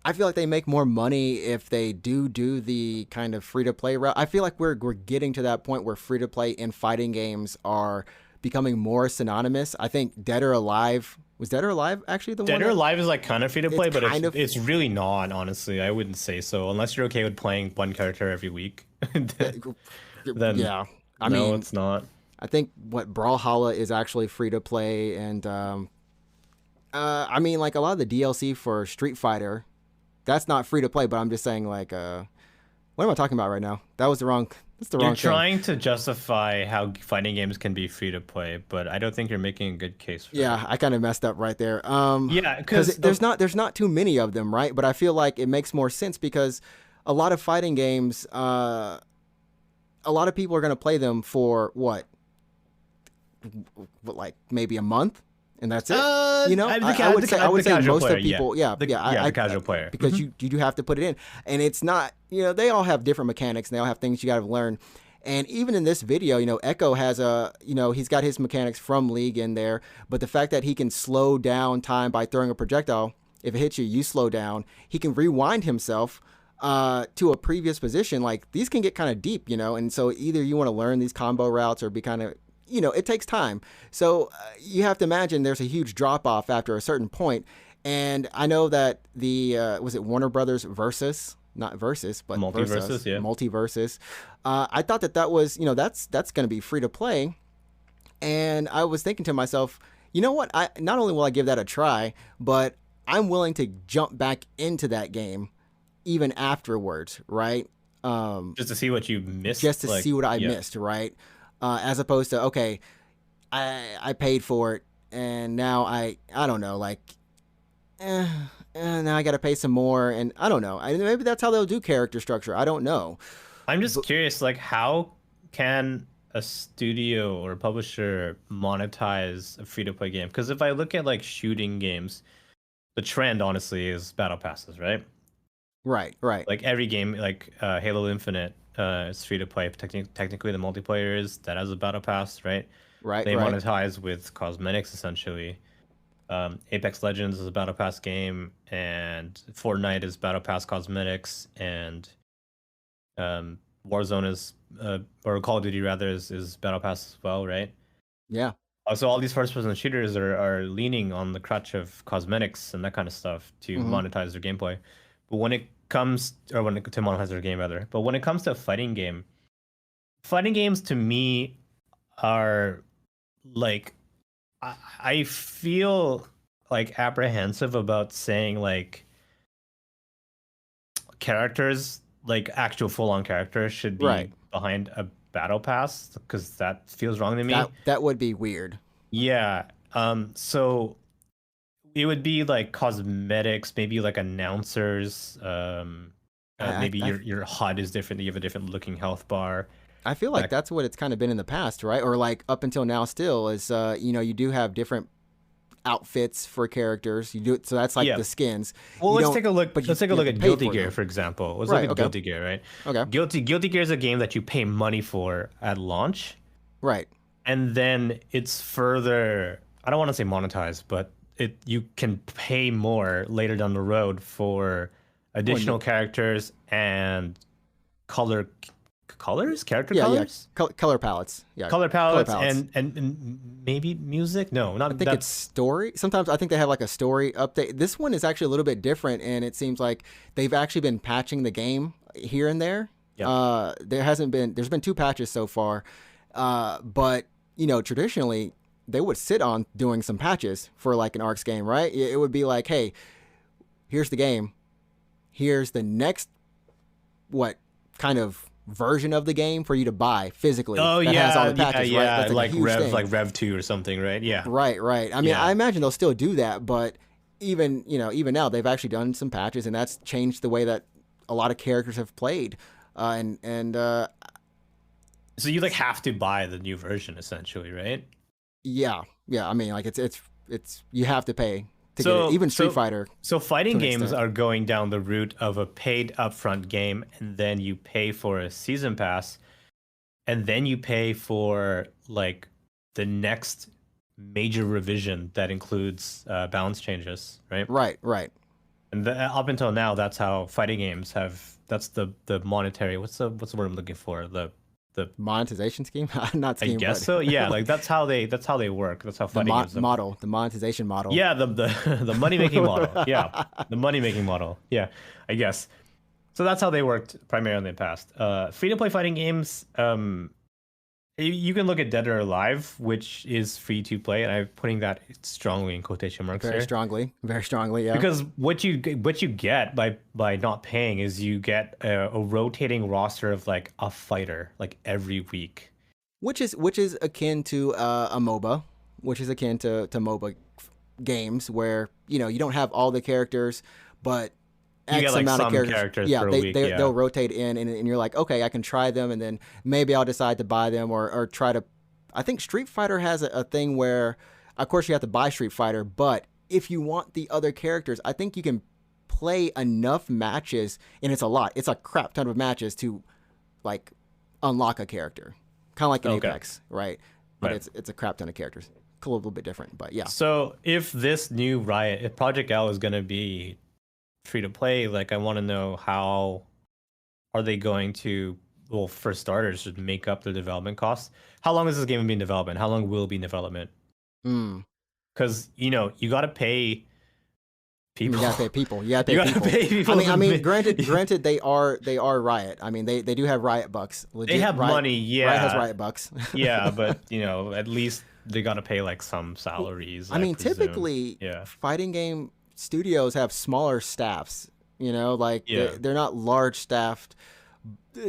they make more money if they do the kind of free to play route. I feel like we're getting to that point where free to play in fighting games are becoming more synonymous. I think Dead or Alive was Dead or Alive actually the Dead one. or Alive is like kind of free to play, but kind of- it's really not. Honestly, I wouldn't say so unless you're okay with playing one character every week. Then Yeah, I no, mean, it's not. I think what Brawlhalla is actually free to play, and I mean, like a lot of the DLC for Street Fighter, that's not free to play. But I'm just saying, like, what am I talking about right now? That's the wrong. You're thing. trying to justify how fighting games can be free to play, but I don't think you're making a good case for Yeah, I kind of messed up right there. Yeah, because 'cause there's not too many of them, right? But I feel like it makes more sense because a lot of fighting games, a lot of people are going to play them for what, like maybe a month, and that's it. You know, I would say most of people, the casual player, because you do have to put it in, and it's not, they all have different mechanics and they all have things you got to learn. And even in this video, Echo has he's got his mechanics from League in there, but the fact that he can slow down time by throwing a projectile, if it hits you, you slow down. He can rewind himself to a previous position. Like, these can get kind of deep, and so either you want to learn these combo routes or be kind of it takes time. So you have to imagine there's a huge drop off after a certain point. And I know that the was it Warner Brothers Versus, not Versus, but MultiVersus, yeah. MultiVersus. I thought that was that's going to be free to play, and I was thinking to myself, you know what? I not only will I give that a try, but I'm willing to jump back into that game even afterwards, right? Just to see what you missed. Just to like, see what I yeah. missed, right? As opposed to, okay, I paid for it and now I don't know, like, now I got to pay some more, and I don't know. Maybe that's how they'll do character structure. I don't know. I'm just curious, like, how can a studio or a publisher monetize a free-to-play game? Because if I look at like shooting games, the trend honestly is battle passes, right? Right. Like every game, like Halo Infinite, is free to play. Technically, the multiplayer is that has a battle pass, right? Right. They monetize with cosmetics essentially. Apex Legends is a battle pass game, and Fortnite is battle pass cosmetics, and Warzone is or Call of Duty rather is battle pass as well, right? Yeah. So all these first-person shooters are leaning on the crutch of cosmetics and that kind of stuff to monetize their gameplay. But when it comes, to monetize their game rather, but when it comes to a fighting games to me are like, I feel like apprehensive about saying like characters, like actual full-on characters should be behind a battle pass, because that feels wrong to me. That would be weird. Yeah. So it would be like cosmetics, maybe like announcers. Maybe your HUD is different. You have a different looking health bar. I feel like that's what it's kind of been in the past, right? Or like up until now, still is you do have different outfits for characters. You do it, so that's like the skins. Well, let's take a look. Let's take a look at Guilty Gear, for example. Let's look at Guilty Gear, right? Okay. Guilty Gear is a game that you pay money for at launch, right? And then it's further, I don't want to say monetized, but you can pay more later down the road for additional characters and character colors. Color palettes. Yeah, color palettes. And maybe music. No, not. I think it's story. Sometimes I think they have like a story update. This one is actually a little bit different, and it seems like they've actually been patching the game here and there. Yeah. There's been 2 patches so far, but traditionally they would sit on doing some patches for like an ARX game, right? It would be like, hey, here's the game, here's the next kind of version of the game for you to buy physically. Oh, that has all the patches, yeah, right? That's like Rev 2 or something, right? Yeah. Right. I mean, I imagine they'll still do that, but even now they've actually done some patches, and that's changed the way that a lot of characters have played. So you like have to buy the new version essentially, right? Yeah. I mean, like it's you have to pay to get it. Even Street Fighter. So fighting games are going down the route of a paid upfront game, and then you pay for a season pass, and then you pay for like the next major revision that includes balance changes, right? Right. And up until now, that's how fighting games have. That's the monetary. What's the word I'm looking for? The monetization scheme. Not scheme. I guess so. Yeah, like that's how they work. That's how fighting games model. The monetization model. Yeah, the money making model. Yeah, the money making model. Yeah, I guess. So that's how they worked primarily in the past. Free to play fighting games. You can look at Dead or Alive, which is free to play, and I'm putting that strongly in quotation marks very strongly, yeah. Because what you get by not paying is you get a rotating roster of like a fighter like every week, which is akin to a MOBA, which is akin to MOBA games where you don't have all the characters, but you get like amount of characters per week, they'll rotate in, and you're like, okay, I can try them, and then maybe I'll decide to buy them or try to. I think Street Fighter has a thing where, of course, you have to buy Street Fighter, but if you want the other characters, I think you can play enough matches, and it's a lot. It's a crap ton of matches to like unlock a character, kind of like an Apex, right? But it's a crap ton of characters. A little bit different, but yeah. So if this new Riot, if Project L is going to be free to play, like I want to know how are they going to well, for starters, should make up the development costs. How long is this game being development? How long will it be in development? Mm. Because you got to pay You people. gotta pay people. You gotta You pay got to people. pay people. I mean, granted, they are Riot. I mean, they do have Riot bucks. Legit, They have Riot, money, yeah. Riot has Riot bucks. Yeah, but at least they got to pay like some salaries. I mean, presume. typically, Yeah. fighting game studios have smaller staffs. Like Yeah. they're not large staffed.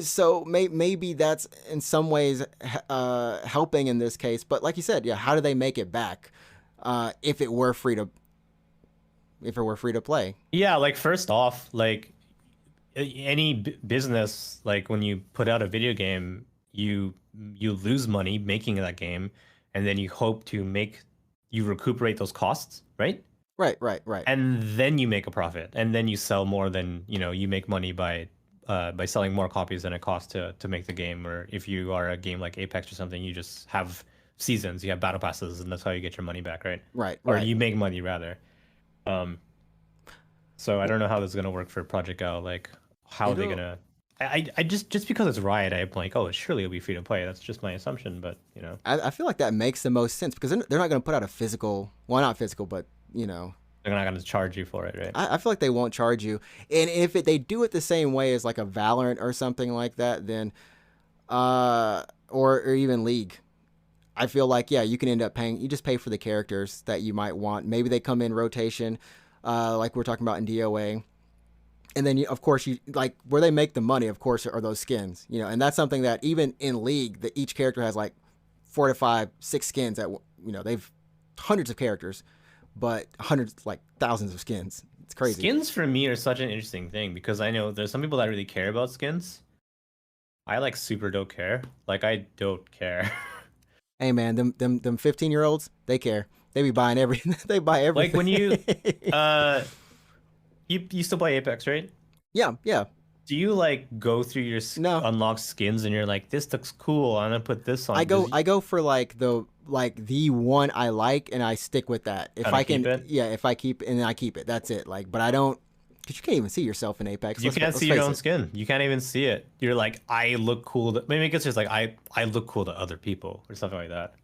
So maybe that's in some ways helping in this case. But like you said, yeah, how do they make it back if it were free to play? Yeah, like first off, like any business, like when you put out a video game, you lose money making that game, and then you hope to recuperate those costs, right? Right. And then you make a profit, and then you sell more than you make money by selling more copies than it costs to make the game. Or if you are a game like Apex or something, you just have seasons, you have battle passes, and that's how you get your money back, right? Right. Or you make money rather. So I don't know how this is gonna work for Project L. Like, how are they gonna? I just because it's Riot, I'm like, oh, surely it'll be free to play. That's just my assumption, but I feel like that makes the most sense because they're not going to put out a physical, well, not physical, but they're not gonna charge you for it, right? I feel like they won't charge you. And if they do it the same way as like a Valorant or something like that, then or even League, I feel like, yeah, you can end up paying. You just pay for the characters that you might want. Maybe they come in rotation, like we're talking about in DOA. And then, of course, you like where they make the money, of course, are those skins. And that's something that even in League, that each character has like 4 to 5, 6 skins. That they've hundreds of characters, but hundreds, like thousands of skins. It's crazy. Skins for me are such an interesting thing because I know there's some people that really care about skins. I like super don't care. Like I don't care. Hey man, them 15-year-olds, they care. They be buying everything. They buy everything. Like when you still play Apex, right? Yeah. Do you like go through your unlocked skins and you're like, this looks cool, I'm gonna put this on? I go for like the one I like and I stick with that. If I can, if I keep and then I keep it. That's it. Like, but I don't, because you can't even see yourself in Apex. You can't see your own skin. You can't even see it. You're like, I look cool. Maybe it's just like I look cool to other people or something like that.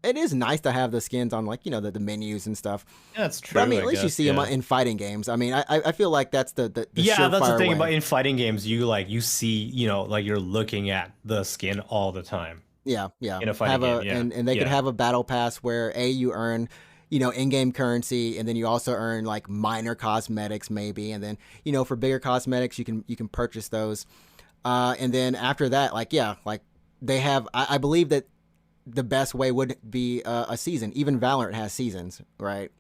It is nice to have the skins on, like, the menus and stuff. Yeah, that's true. But I mean, at least you see them in fighting games. I mean, I feel like that's the that's the thing way. about in fighting games. You see, like you're looking at the skin all the time. Yeah. In a fighting game, yeah. And they could have a battle pass where you earn, in-game currency, and then you also earn like minor cosmetics maybe, and then for bigger cosmetics you can purchase those, and then after that, like they have. I believe that the best way would be a season. Even Valorant has seasons, right?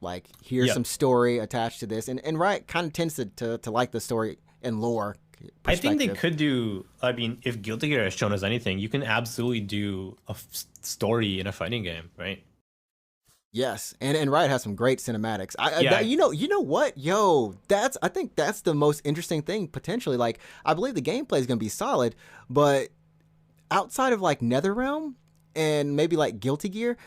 Like here's some story attached to this, and Riot kind of tends to like the story and lore. I think they could do. I mean, if Guilty Gear has shown us anything, you can absolutely do a story in a fighting game, right? Yes, and Riot has some great cinematics. You know what? I think that's the most interesting thing potentially. Like, I believe the gameplay is gonna be solid, but outside of like NetherRealm and maybe like Guilty Gear,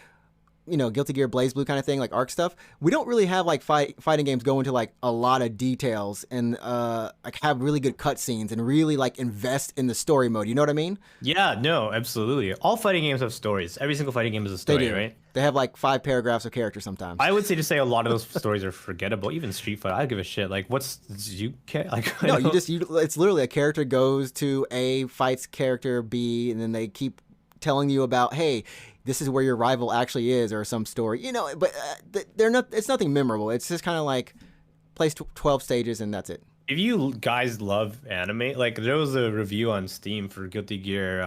Guilty Gear Blaze Blue kind of thing, like Arc stuff, we don't really have like fighting games go into like a lot of details and like have really good cutscenes and really like invest in the story mode. You know what I mean? Yeah, no, absolutely. All fighting games have stories. Every single fighting game is a story, they do. Right? They have like 5 paragraphs of character sometimes. I would say a lot of those stories are forgettable. Even Street Fighter, I don't give a shit. Like, you care? Like, no, it's literally a character goes to A, fights character B, and then they keep telling you about, hey, this is where your rival actually is, or some story, but they're not. It's nothing memorable. It's just kind of like plays 12 stages and that's it. If you guys love anime, like there was a review on Steam for Guilty Gear.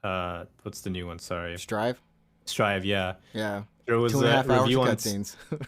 What's the new one? Sorry, Strive, yeah. Yeah. There was 2.5 a review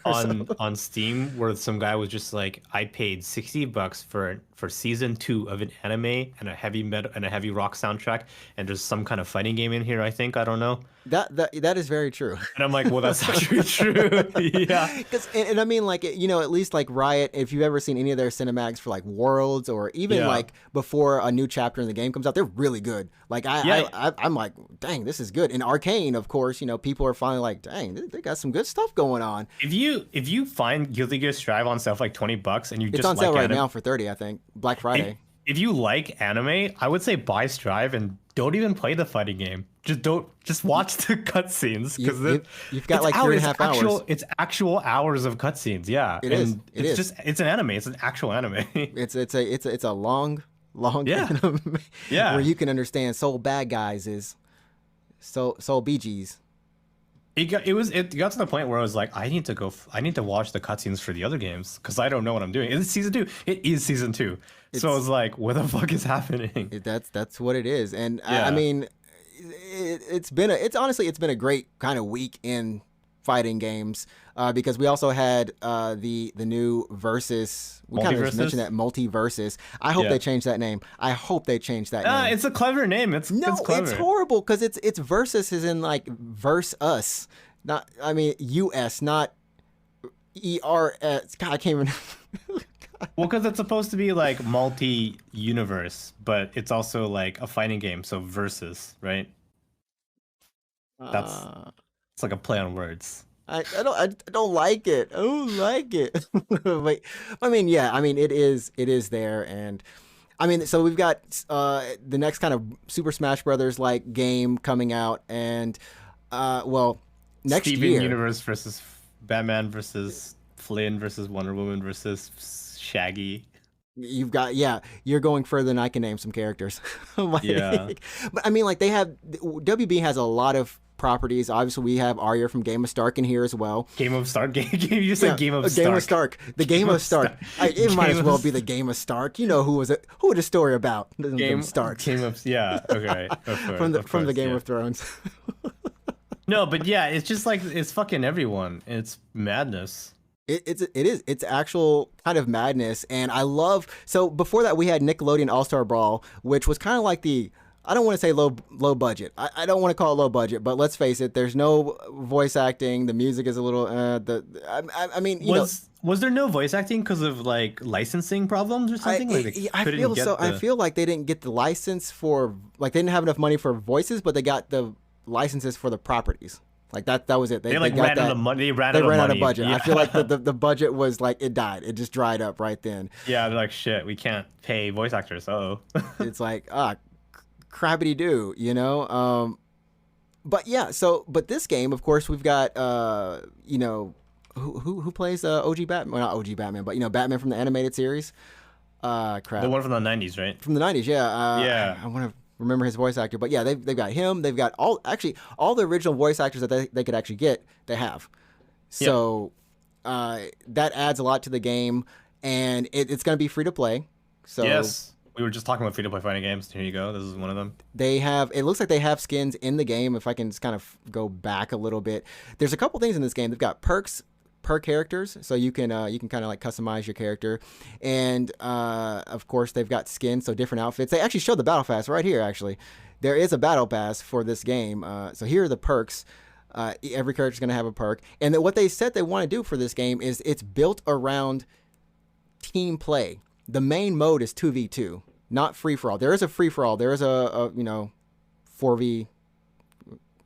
on on Steam where some guy was just like, I paid $60 for season 2 of an anime and a heavy metal and a heavy rock soundtrack, and there's some kind of fighting game in here. I think, I don't know. That is very true. And I'm like, well, that's actually true. Yeah. Because and I mean, like, at least like Riot, if you've ever seen any of their cinematics for like Worlds or even like before a new chapter in the game comes out, they're really good. Like I'm like, dang, this is good. And Arcane, of course, people are finally like, dang, they got some good stuff going on. If you find Guilty Gear Strive on sale for like $20 and you it's just on sale like right now for 30, I think, Black Friday. if you like anime, I would say buy Strive and don't even play the fighting game. Just watch the cutscenes because you've got like 3.5 hours. It's actual hours of cutscenes. Yeah, It is. and It it's is. just it's an anime. It's an actual anime. It's a long Yeah, anime yeah. where you can understand Soul Bad Guys is Soul BGs. It got to the point where I was like, I need to watch the cutscenes for the other games because I don't know what I'm doing. It's season 2. It is season 2. So I was like, what the fuck is happening? That's what it is. And I Yeah. mean, it's honestly it's been a great kind of week in fighting games because we also had the new versus. We kind of just MultiVersus? mentioned that MultiVersus. I hope Yeah. they change that name. I hope they change that name. It's a clever name. It's clever. It's horrible because it's versus is in like verse us, not I mean us, not ERS. God, I can't even. Well, because it's supposed to be like multi-universe, but it's also like a fighting game, so versus, right? That's it's like a play on words. I don't like it. I don't like it. But I mean, yeah, I mean it is there, and I mean so we've got the next kind of Super Smash Brothers like game coming out, and well next Steven year. Universe versus Batman versus Flynn versus Wonder Woman versus Shaggy. You've got you're going further than I can name some characters. Like, Yeah. but I mean like they have WB has a lot of properties. Obviously we have Arya from Game of Stark in here as well. Game of Stark. You just said Game of Stark. Game of Stark. The Game of Stark. It might as well be the Game of Stark. You know who was the story about? Game Stark. Game of okay. From the Game of Thrones. No, but yeah, it's just like it's fucking everyone. It's madness. It's actual kind of madness, and I love. So before that, we had Nickelodeon All Star Brawl, which was kind of like the. I don't want to say low budget. I don't want to call it low budget, but let's face it. There's no voice acting. The music is a little. I mean, was there no voice acting because of like licensing problems or something? I feel like they didn't get the license for like they didn't have enough money for voices, but they got the licenses for the properties. Like that was it. They ran out of money. They ran out of budget. Yeah. I feel like the budget was like it died. It just dried up right then. Yeah, they're like shit. We can't pay voice actors. It's like crabbity doo, you know. But yeah. But this game, of course, we've got who plays OG Batman? Well, not OG Batman, but Batman from the animated series. Crap. The one from the 90s, right? From the 90s, yeah. Yeah. I want to remember his voice actor, but yeah, they've got him. They've got all the original voice actors that they could actually get. They have, so that adds a lot to the game, and it's going to be free to play. So yes, we were just talking about free to play fighting games. Here you go. This is one of them. They have. It looks like they have skins in the game. If I can just kind of go back a little bit, there's a couple things in this game. They've got perks per characters, so you can kind of like customize your character, and of course they've got skins, so different outfits. They actually showed the battle pass right here. Actually, there is a battle pass for this game. So here are the perks. Every character is going to have a perk, and what they said they want to do for this game is it's built around team play. The main mode is 2v2, not free for all. There is a free for all. There is a 4v.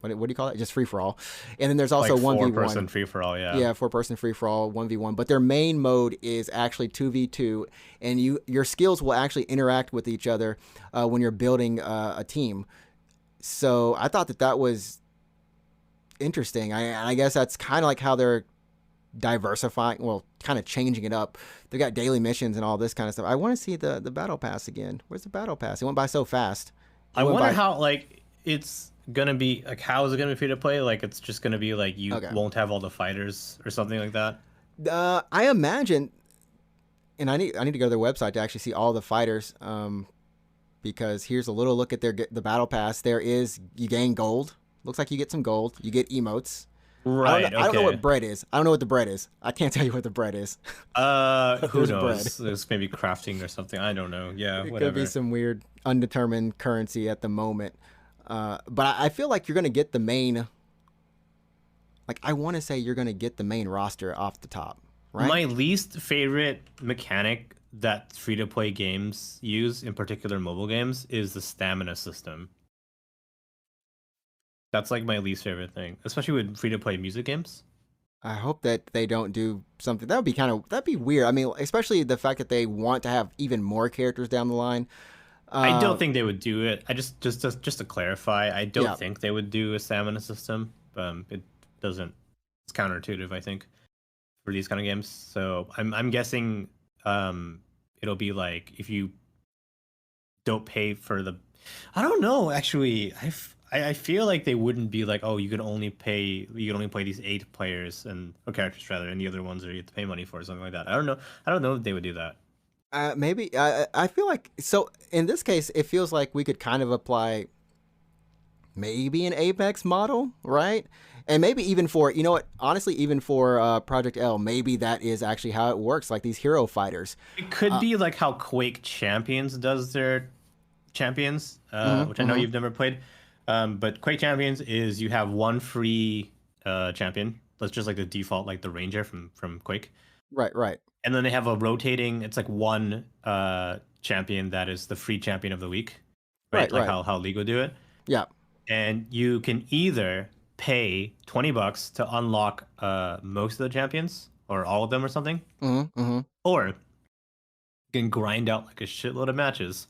What do you call it? Just free for all, and then there's also like 1v1. 4-person free for all, yeah. Yeah, 4-person free for all, 1v1. But their main mode is actually 2v2, and your skills will actually interact with each other when you're building a team. So I thought that was interesting. I guess that's kind of like how they're diversifying, well, kind of changing it up. They got daily missions and all this kind of stuff. I want to see the battle pass again. Where's the battle pass? It went by so fast. I wonder how like it's gonna be like how is it gonna be free to play? Like it's just gonna be like you won't have all the fighters or something like that. I imagine, and I need to go to their website to actually see all the fighters. Because here's a little look at the battle pass. You gain gold. Looks like you get some gold. You get emotes. Right. I don't know what bread is. I don't know what the bread is. I can't tell you what the bread is. Who knows? There's maybe crafting or something. I don't know. Yeah, it whatever. Could be some weird undetermined currency at the moment. But I feel like you're gonna get the main. Like I want to say you're gonna get the main roster off the top, right? My least favorite mechanic that free-to-play games use, in particular mobile games, is the stamina system. That's like my least favorite thing, especially with free-to-play music games. I hope that they don't do something that would be that'd be weird. I mean, especially the fact that they want to have even more characters down the line. I Uh, don't think they would do it. I just to clarify, I don't yeah, think they would do a stamina system. It doesn't. It's counterintuitive, I think, for these kind of games. So I'm guessing it'll be like if you don't pay for the. I don't know. Actually, I feel like they wouldn't be like, oh, you can only play these 8 players or characters rather, and the other ones are you have to pay money for or something like that. I don't know. I don't know if they would do that. maybe I feel like so in this case it feels like we could kind of apply maybe an Apex model, right? And maybe even for you know what, honestly, even for Project L, maybe that is actually how it works. Like these hero fighters. It could Uh, be like how Quake Champions does their champions, which I know mm-hmm. you've never played. But Quake Champions is you have one free champion. That's just like the default, like the Ranger from Quake. Right, right, And then they have a rotating. It's like one champion that is the free champion of the week, right? right, Like right. how League would do it. Yeah. And you can either pay $20 to unlock most of the champions or all of them or something, Mm-hmm, mm-hmm. or you can grind out like a shitload of matches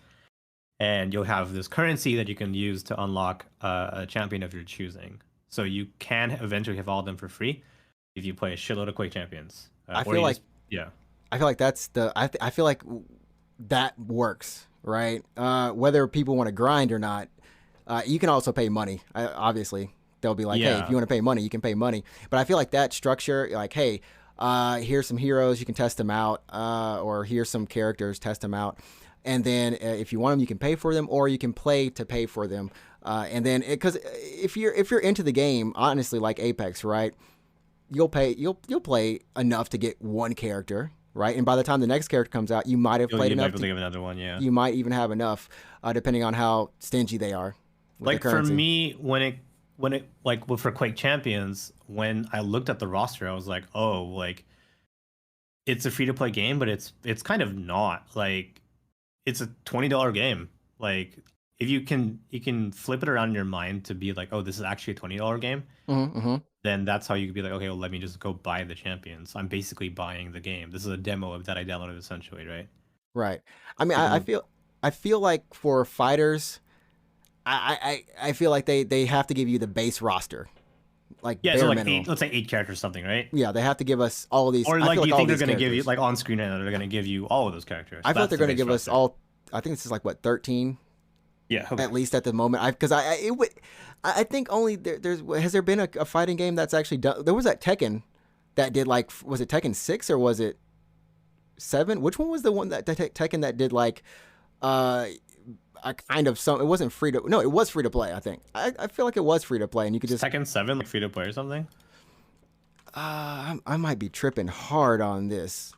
and you'll have this currency that you can use to unlock a champion of your choosing. So you can eventually have all of them for free if you play a shitload of Quake champions, I or feel you like just yeah. I feel like that's the I feel like that works, right? Whether people want to grind or not, you can also pay money. Obviously, they'll be like, hey, if Yeah, you want to pay money, you can pay money. But I feel like that structure, like, hey, here's some heroes, you can test them out, or here's some characters, test them out, and then if you want them, you can pay for them, or you can play to pay for them. And then, because if you're into the game, honestly, like Apex, right? You'll play enough to get one character, right? And by the time the next character comes out, you might have played you might enough be able to give another one. Yeah, you might even have enough, depending on how stingy they are with the like for currency. me, when it like for Quake champions, when I looked at the roster, I was like, oh, like it's a free to play game, but it's kind of not like it's a $20 game. Like if you can flip it around in your mind to be like, oh, this is actually a $20 game, Mm-hmm, mm-hmm. then that's how you could be like, okay, well, let me just go buy the champions. I'm basically buying the game. This is a demo of that I downloaded essentially, right? Right. I mean, Even I though, feel I feel like for fighters, I feel like they have to give you the base roster, like yeah, so bare like minimum. let's say 8 characters, something, right? Yeah, they have to give us all of these. Or I like, feel do like you all think of they're these gonna give you characters. like on screen and they're gonna give you all of those characters? I feel like That's they're the going to base give us roster. all. I think this is like what 13 Yeah. Okay. at least at the moment. I because I it would. I think only there's has there been a fighting game that's actually done. There was that Tekken that did like was it Tekken 6 or was it 7? Which one was the one that Tekken that did like uh a kind of some it wasn't free to no it was free to play I think I feel like it was free to play and you could Is just Tekken 7 like free to play or something? I might be tripping hard on this.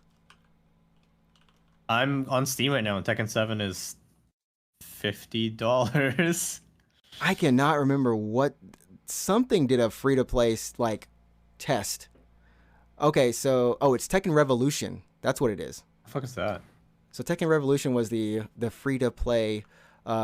I'm on Steam right now, and Tekken 7 is $50. I cannot remember what something did a free to play like test. Okay, so it's Tekken Revolution. That's what it is. The fuck is that? So Tekken Revolution was the free to play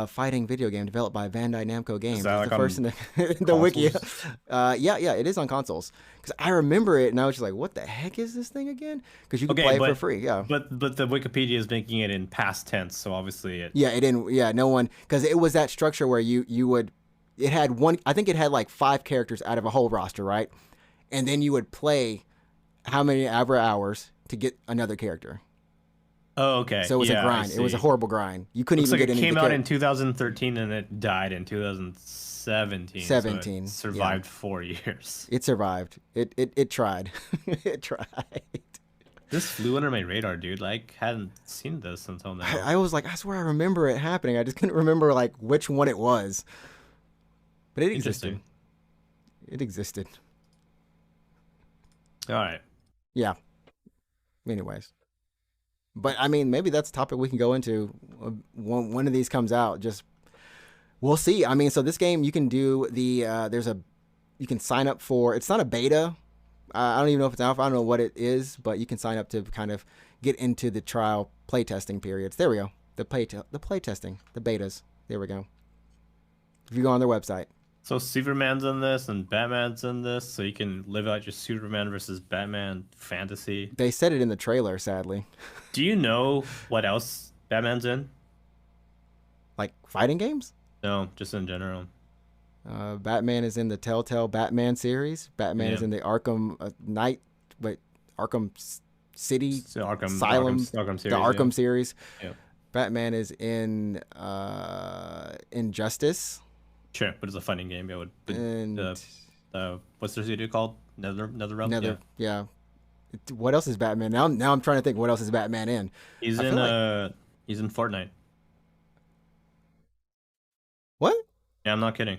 fighting video game developed by Bandai Namco Is Games. that It's like the first on in the wiki. consoles? Yeah, it is on consoles. Because I remember it, and I was just like, "What the heck is this thing again?" Because you could Okay, play it for but free. Yeah, but the Wikipedia is making it in past tense, so obviously it. yeah, it didn't. Yeah, no one because it was that structure where you would. It had one. I think it had like 5 characters out of a whole roster, right? And then you would play how many ever hours to get another character. Oh, okay. So it was a Yeah, I grind. It was a see. horrible grind. You couldn't Looks even like get it any of came the out in characters. 2013 and it died in 2017. So it 17. Yeah. survived 4 years. It survived. It tried. It tried. This flew under my radar, dude. Like, hadn't seen this until now. I was like, I swear I remember it happening. I just couldn't remember like which one it was. But it existed. Interesting. It existed. All right. Yeah. Anyways. But I mean, maybe that's a topic we can go into. One of these comes out. Just we'll see. I mean, so this game you can do the you can sign up for. It's not a beta. I don't even know if it's alpha. I don't know what it is, but you can sign up to kind of get into the trial playtesting periods. There we go. The play testing, the betas. There we go. If you go on their website. So Superman's in this and Batman's in this, so you can live out your Superman versus Batman fantasy. They said it in the trailer, sadly. Do you know what else Batman's in? Like fighting games. No, just in general. Batman is in the Telltale Batman series. Batman Yeah. is in the Arkham Knight, wait, Arkham City So Arkham, Asylum, Arkham the series. Arkham series. Yeah. Batman is in Injustice. Sure, but it's a fighting game. It would. And What's their studio called? NetherRealm. another, yeah. What else is Batman? Now I'm trying to think what else is Batman in. He's I in feel like, he's in Fortnite. what? Yeah, I'm not kidding.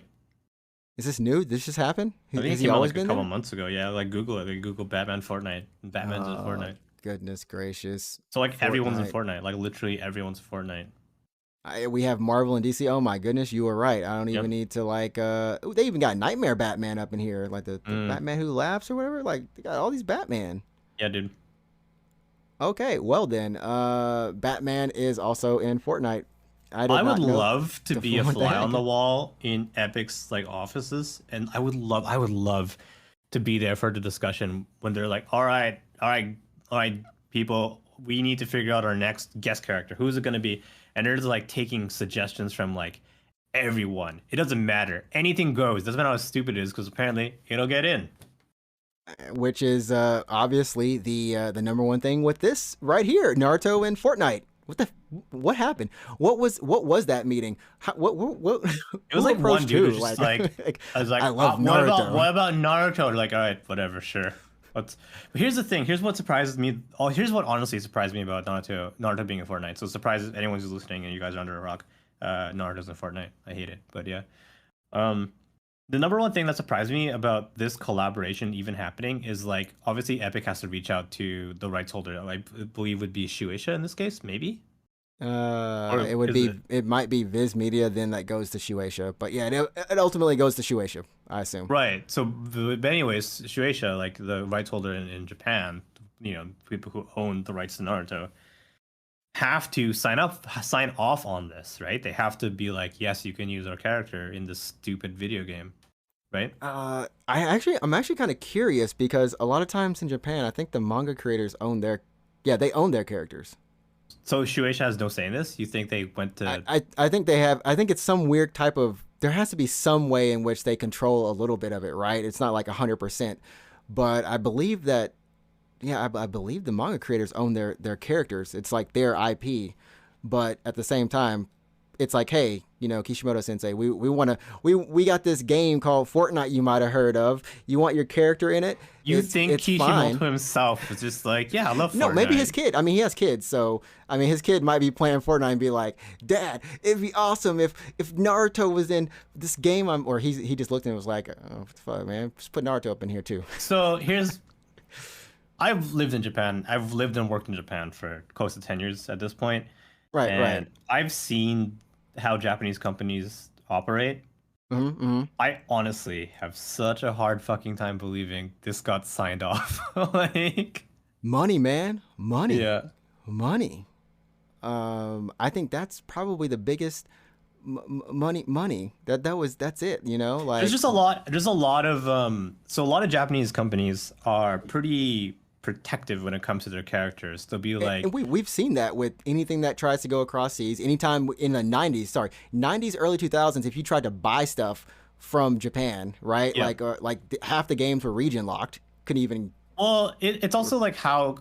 Is this new? This just happened? I think Has it he came out always like a been couple there? months ago. Yeah, like Google it. Like Google Batman Fortnite. And Batman's in Oh, Fortnite. goodness gracious. So like everyone's in Fortnite. Fortnite. Like literally everyone's in Fortnite. We have Marvel and DC. Oh my goodness, you were right. I don't even Yep. need to like. Ooh, they even got Nightmare Batman up in here, like the Batman Who Laughs or whatever. Like they got all these Batman. Yeah, dude. Okay, well then, Batman is also in Fortnite. I did I not would know. love to be a What the fly on heck? the wall in Epic's like offices, and I would love to be there for the discussion when they're like, all right, people, we need to figure out our next guest character. Who's it gonna be? And they're just like taking suggestions from like everyone. It doesn't matter. Anything goes. Doesn't matter how stupid it is, because apparently it'll get in. Which is obviously the number one thing with this right here, Naruto and Fortnite. What happened? What was that meeting? What It was like one dude was just like, I was like, I love Naruto. What about Naruto? They're like, all right, whatever, sure. But here's the thing. Here's what surprises me. Oh, here's what honestly surprised me about Naruto being in Fortnite. So surprises anyone who's listening and you guys are under a rock. Naruto's in Fortnite. I hate it, but yeah. The number one thing that surprised me about this collaboration even happening is like obviously Epic has to reach out to the rights holder. I believe would be Shueisha in this case, maybe. It would be. It might be Viz Media, then that goes to Shueisha. But yeah, it ultimately goes to Shueisha, I assume. Right. So, but anyways, Shueisha, like the rights holder in Japan, you know, people who own the rights to Naruto, have to sign off on this, right? They have to be like, yes, you can use our character in this stupid video game, right? I'm actually kind of curious because a lot of times in Japan, I think the manga creators own they own their characters. So Shueisha has no say in this. You think they went to? I think they have. I think it's some weird type of. There has to be some way in which they control a little bit of it, right? It's not like 100%, but I believe that. Yeah, I believe the manga creators own their characters. It's like their IP, but at the same time, it's like, hey, you know, Kishimoto Sensei, we got this game called Fortnite you might have heard of. You want your character in it? You think it's Kishimoto fine. himself was just like, yeah, I love Fortnite. No, maybe his kid. I mean, he has kids, so I mean, his kid might be playing Fortnite and be like, "Dad, it'd be awesome if Naruto was in this game." Or he just looked and was like, "Oh, fuck, man, just put Naruto up in here too." So here's, I've lived in Japan. I've lived and worked in Japan for close to 10 years at this point. Right, and right. I've seen how Japanese companies operate. I honestly have such a hard fucking time believing this got signed off. Like, Money, man, money. yeah. Money. I think that's probably the biggest money. That's it. You know, like There's just a lot. There's a lot of so a lot of Japanese companies are pretty protective when it comes to their characters. They'll be like, and we've seen that with anything that tries to go across seas. Anytime in the 90s, early 2000s, if you tried to buy stuff from Japan, right? Yeah. Like half the games were region locked. Couldn't even. well, it's also like how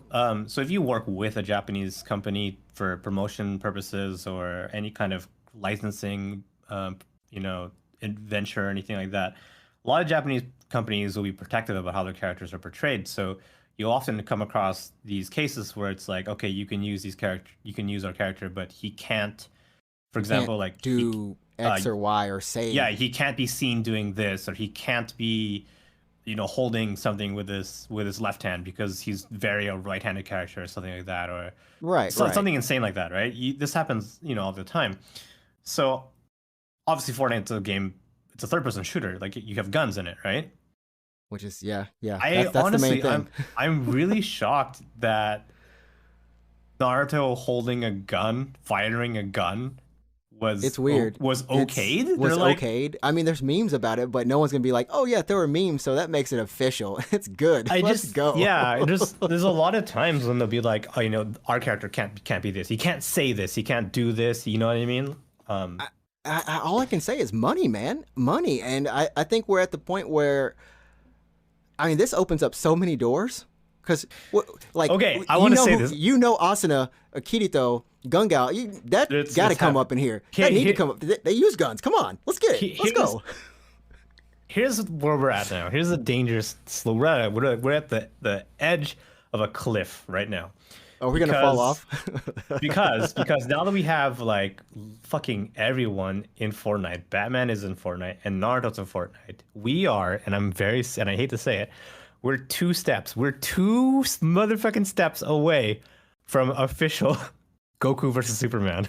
so if you work with a Japanese company for promotion purposes or any kind of licensing you know, adventure or anything like that, a lot of Japanese companies will be protective about how their characters are portrayed. So you'll often come across these cases where it's like, okay, you can use you can use our character, but he can't, for example, like do X or Y or say. yeah, he can't be seen doing this, or he can't be, you know, holding something with his left hand because he's very a right-handed character or something like that, or Right. something insane like that, right? This happens, you know, all the time. So obviously, Fortnite's a game. It's a third-person shooter. Like you have guns in it, right? Which is yeah. That's the honestly, main thing. I'm really shocked that Naruto holding a gun, firing a gun, It's weird. Was okayed? Was They're like, okayed. I mean, there's memes about it, but no one's gonna be like, "Oh yeah, there were memes, so that makes it official." It's good. Let's go. Yeah, there's a lot of times when they'll be like, oh, our character can't be this. He can't say this. He can't do this. You know what I mean? All I can say is money, man, money, and I think we're at the point where, I mean, this opens up so many doors. Because, like, okay, I want to say this. You know, Asuna, Kirito, Gungal, that got to come up in here. That need to come up. They use guns. Come on, let's get it. Let's go. Here's where we're at now. Here's the dangerous slope. We're at the edge of a cliff right now. Oh, we're gonna fall off. because now that we have like fucking everyone in Fortnite, Batman is in Fortnite, and Naruto's in Fortnite. We are, and I hate to say it, we're two motherfucking steps away from official Goku versus Superman.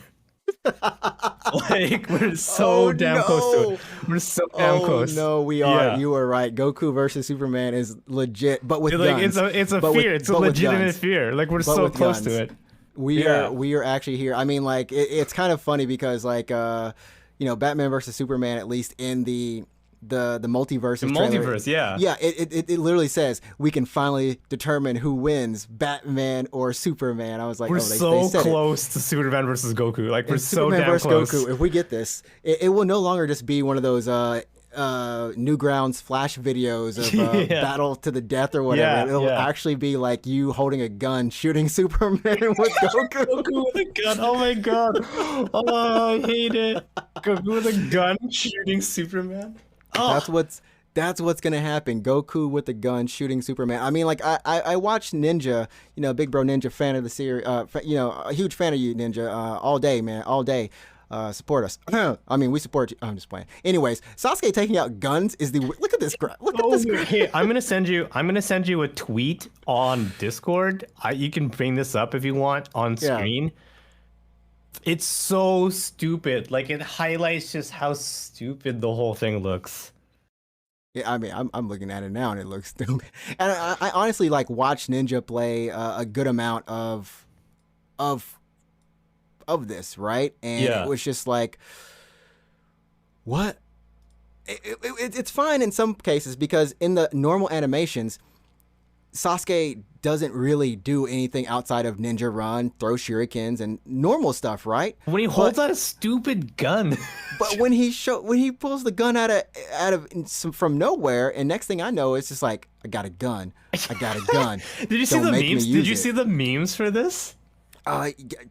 Like, we're so damn close to it. We're so damn close. No, we are. Yeah. You are right. Goku versus Superman is legit, but with guns. It's a fear. It's a legitimate fear. Like, we're so close to it. We are actually here. I mean, like, it's kind of funny because, like, Batman versus Superman, at least in the MultiVersus trailer. Multiverse, yeah. Yeah, it literally says we can finally determine who wins, Batman or Superman. I was like, we're so close to Superman versus Goku. Like, we're so Superman damn versus close. Goku. If we get this, it will no longer just be one of those Newgrounds Flash videos of battle to the death or whatever. Yeah, It'll actually be like you holding a gun shooting Superman with Goku. Goku with a gun. Oh my god. Oh, I hate it. Goku with a gun shooting Superman. Oh. That's what's gonna happen. Goku with a gun shooting Superman. I mean, like I watched Ninja, Big Bro Ninja, fan of the series, a huge fan of you, Ninja, all day, man, all day. Support us. I mean, we support you. I'm just playing. Anyways, Sasuke taking out guns is look at this crap. Look at this crap. Hey, I'm gonna send you a tweet on Discord. You can bring this up if you want on screen. It's so stupid. Like, it highlights just how stupid the whole thing looks. Yeah, I mean, I'm looking at it now and it looks stupid. And I honestly like watched Ninja play a good amount of this, right? And it was just like, what? It's fine in some cases because in the normal animations, Sasuke doesn't really do anything outside of ninja run, throw shurikens, and normal stuff, right? When he holds out a stupid gun. But when he pulls the gun out of from nowhere, and next thing I know, it's just like, I got a gun. I got a gun. Did you see the memes? Did you see the memes for this?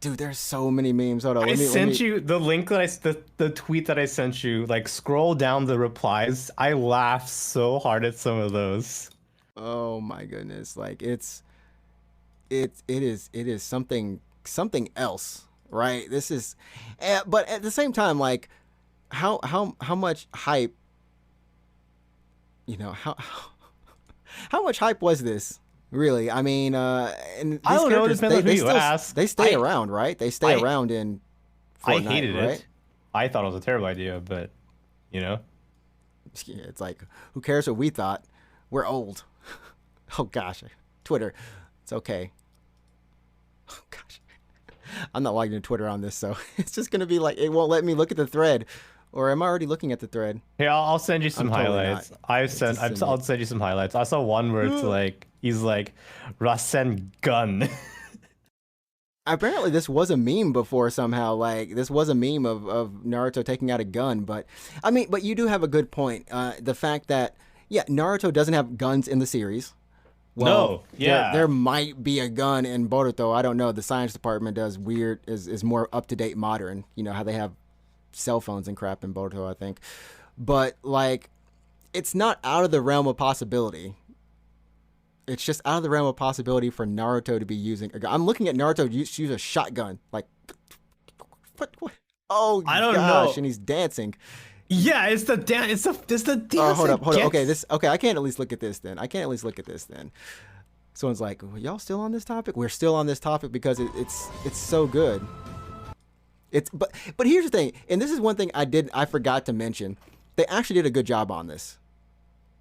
Dude, there's so many memes. Hold on. I sent you the link that the tweet that I sent you. Like, scroll down the replies. I laughed so hard at some of those. Oh my goodness! Like it is something else, right? This is, but at the same time, like how much hype, how much hype was this? Really? I mean, and these I don't know. It depends on who you ask. They stay around, right? They stay around in Fortnite, I hated right? it. I thought it was a terrible idea, but it's like, who cares what we thought? We're old. Oh gosh, Twitter, it's okay. Oh gosh, I'm not logged into Twitter on this, so it's just gonna be like, it won't let me look at the thread, or am I already looking at the thread? Here, I'll send you some highlights. I'll send you some highlights. I saw one where it's like, he's like, Rasen gun. Apparently this was a meme before somehow. Like, this was a meme of Naruto taking out a gun, but I mean, but you do have a good point. The fact that Naruto doesn't have guns in the series. Well, there might be a gun in Boruto. I don't know. The science department is more up to date, modern. You know how they have cell phones and crap in Boruto, I think. But like, it's not out of the realm of possibility. It's just out of the realm of possibility for Naruto to be using a gun. I'm looking at Naruto use a shotgun. Like, what? Oh, I don't know. And he's dancing. Yeah, it's the dance. It's the dance. Hold up. Okay, I can't at least look at this then. Someone's like, well, y'all still on this topic? We're still on this topic because it's so good. But here's the thing, and this is one thing I forgot to mention. They actually did a good job on this.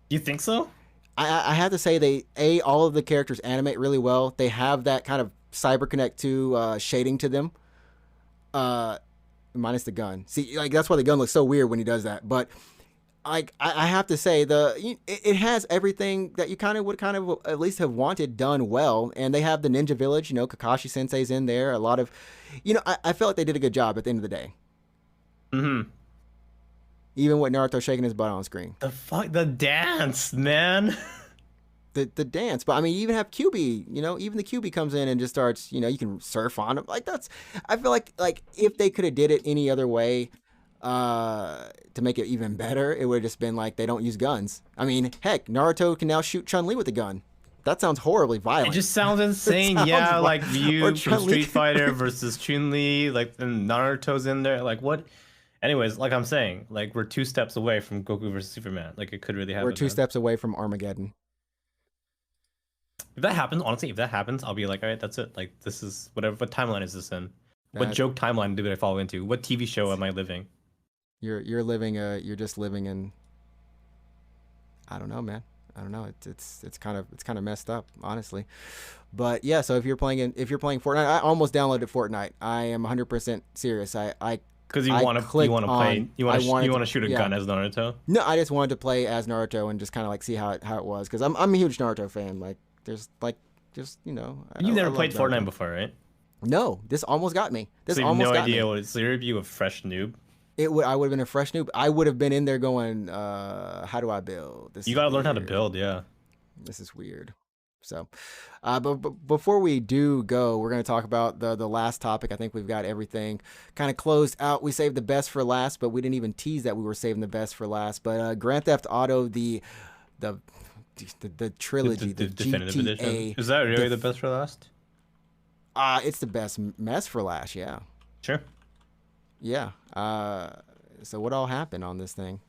You think so? I have to say all of the characters animate really well. They have that kind of CyberConnect 2 shading to them. minus the gun. See, like that's why the gun looks so weird when he does that. But like I have to say, it has everything that you would kind of at least have wanted done well. And they have the ninja village. You know, Kakashi Sensei's in there. A lot of, I felt like they did a good job at the end of the day. Mm-hmm. Even with Naruto shaking his butt on screen. The dance, man. The dance, but I mean, you even have QB. Even the QB comes in and just starts. You can surf on him. Like that's. I feel like if they could have did it any other way, to make it even better, it would have just been like they don't use guns. I mean, heck, Naruto can now shoot Chun-Li with a gun. That sounds horribly violent. It just sounds insane. Yeah, like Ryu from Street Fighter versus Chun-Li, like and Naruto's in there. Like what? Anyways, like I'm saying, like we're 2 steps away from Goku versus Superman. Like it could really happen. We're 2 steps away from Armageddon. If that happens, honestly, I'll be like, all right, that's it. Like this is whatever. What timeline is this in? What joke timeline did I fall into? What TV show am I living? You're living you're just living in. I don't know, man. I don't know. It's kind of messed up, honestly. But yeah, so if you're playing Fortnite, I almost downloaded Fortnite. I am 100% serious. Because you want to shoot a gun as Naruto. No, I just wanted to play as Naruto and just kind of like see how it was, because I'm a huge Naruto fan. Like there's like just You've never played Fortnite before, right? No, this almost got me. So you have no idea what it's. So you're a fresh noob. I would have been a fresh noob. I would have been in there going, how do I build? You gotta learn how to build, yeah. This is weird. So, but before we do go, we're going to talk about the last topic. I think we've got everything kind of closed out. We saved the best for last, but we didn't even tease that we were saving the best for last. But Grand Theft Auto, the trilogy, the definitive GTA, edition. Is that really the best for last? It's the best mess for last, yeah. Sure. Yeah. So what all happened on this thing?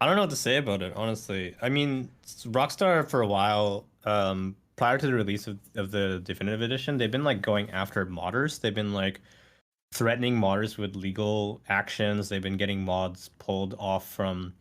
I don't know what to say about it, honestly. I mean, Rockstar for a while, prior to the release of the definitive edition, they've been like going after modders. They've been like threatening modders with legal actions. They've been getting mods pulled off from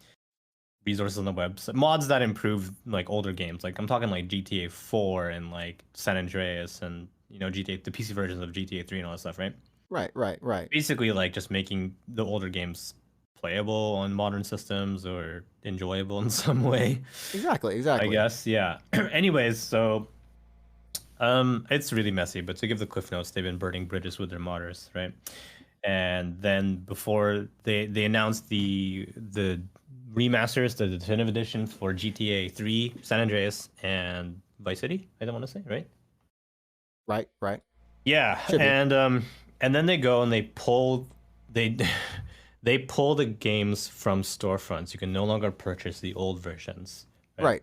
resources on the web. So mods that improve like older games. Like I'm talking like GTA 4 and like San Andreas and GTA, the PC versions of GTA 3 and all that stuff, right? Right. Basically like just making the older games playable on modern systems or enjoyable in some way. Exactly. I guess, yeah. Anyways, so it's really messy, but to give the cliff notes, they've been burning bridges with their modders, right? And then before they announced the remasters, the definitive edition for GTA 3, San Andreas, and Vice City, I don't want to say, right? Right. Yeah, and then they go and they pull they pull the games from storefronts. You can no longer purchase the old versions. Right.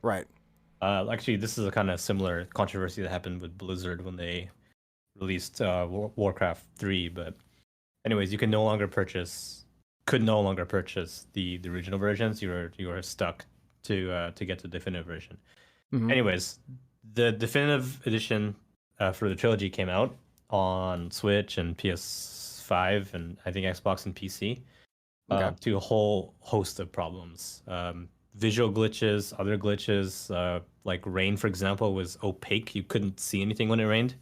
Actually, this is a kind of similar controversy that happened with Blizzard when they released Warcraft 3. But anyways, you could no longer purchase the original versions. You were stuck to get the definitive version. Mm-hmm. Anyways, the definitive edition for the trilogy came out on Switch and PS5 and I think Xbox and PC. To a whole host of problems. Visual glitches, other glitches, like rain, for example, was opaque. You couldn't see anything when it rained.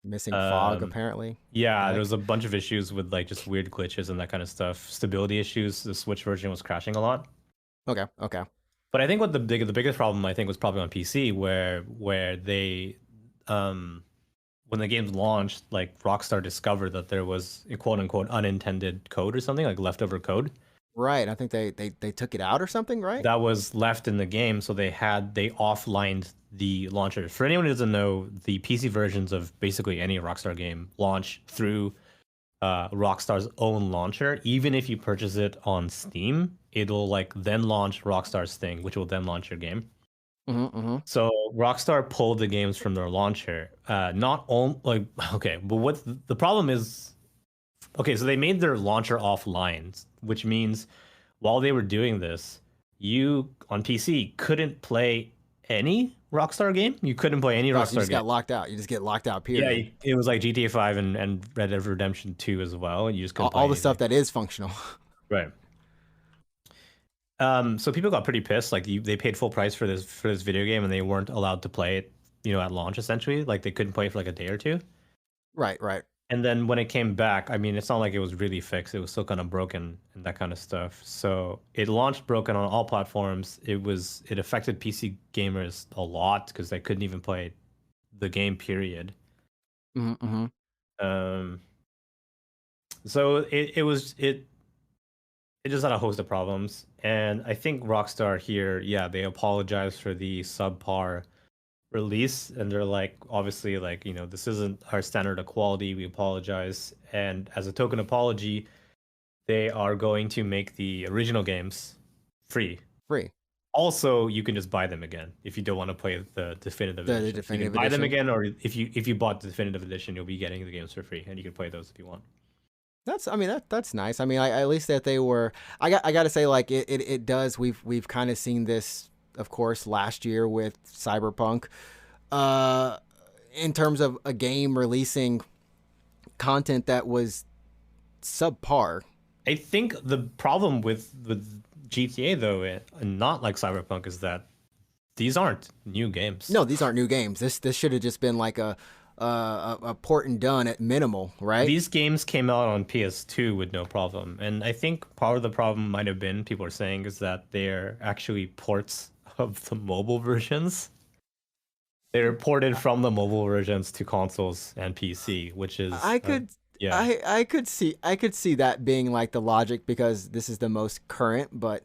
Missing fog, apparently. Yeah, there was a bunch of issues with like just weird glitches and that kind of stuff. Stability issues. The Switch version was crashing a lot. Okay. But I think what the biggest problem I think was probably on PC, where they when the games launched, like Rockstar discovered that there was a quote unquote unintended code or something, like leftover code. Right. I think they took it out or something, right? That was left in the game, so they offlined the launcher. For anyone who doesn't know, the PC versions of basically any Rockstar game launch through Rockstar's own launcher. Even if you purchase it on Steam, it'll like then launch Rockstar's thing, which will then launch your game. Mm-hmm. So Rockstar pulled the games from their launcher. Not all like okay, but what the problem is? Okay, so they made their launcher offline, which means while they were doing this, you on PC couldn't play any Rockstar game. You couldn't play any Rockstar game. You just got locked out. You just get locked out. Period. Yeah, it was like GTA 5 and Red Dead Redemption 2 as well. You just couldn't all the stuff that is functional. Right. So people got pretty pissed. Like they paid full price for this video game, and they weren't allowed to play it, at launch. Essentially, like they couldn't play it for like a day or two. Right. And then when it came back, I mean, it's not like it was really fixed. It was still kind of broken and that kind of stuff. So it launched broken on all platforms. It affected PC gamers a lot because they couldn't even play the game, period. Mm-hmm. Um, so it just had a host of problems. And I think Rockstar here, yeah, they apologized for the subpar release, and they're like, obviously, like, this isn't our standard of quality. We apologize. And as a token apology, they are going to make the original games free. Free. Also, you can just buy them again if you don't want to play the definitive edition. The definitive you can buy them edition. again, or if you bought the definitive edition, you'll be getting the games for free, and you can play those if you want. I mean, that's nice. I mean, at least that they were. I got to say, like, it does. We've kind of seen this, of course, last year with Cyberpunk. In terms of a game releasing content that was subpar. I think the problem with GTA though, and not like Cyberpunk, is that these aren't new games. No, these aren't new games. This should have just been like a port and done at minimal, right? These games came out on PS2 with no problem, and I think part of the problem might have been, people are saying, is that they're actually ports of the mobile versions. They're ported from the mobile versions to consoles and PC, which is yeah. I could see that being like the logic because this is the most current, but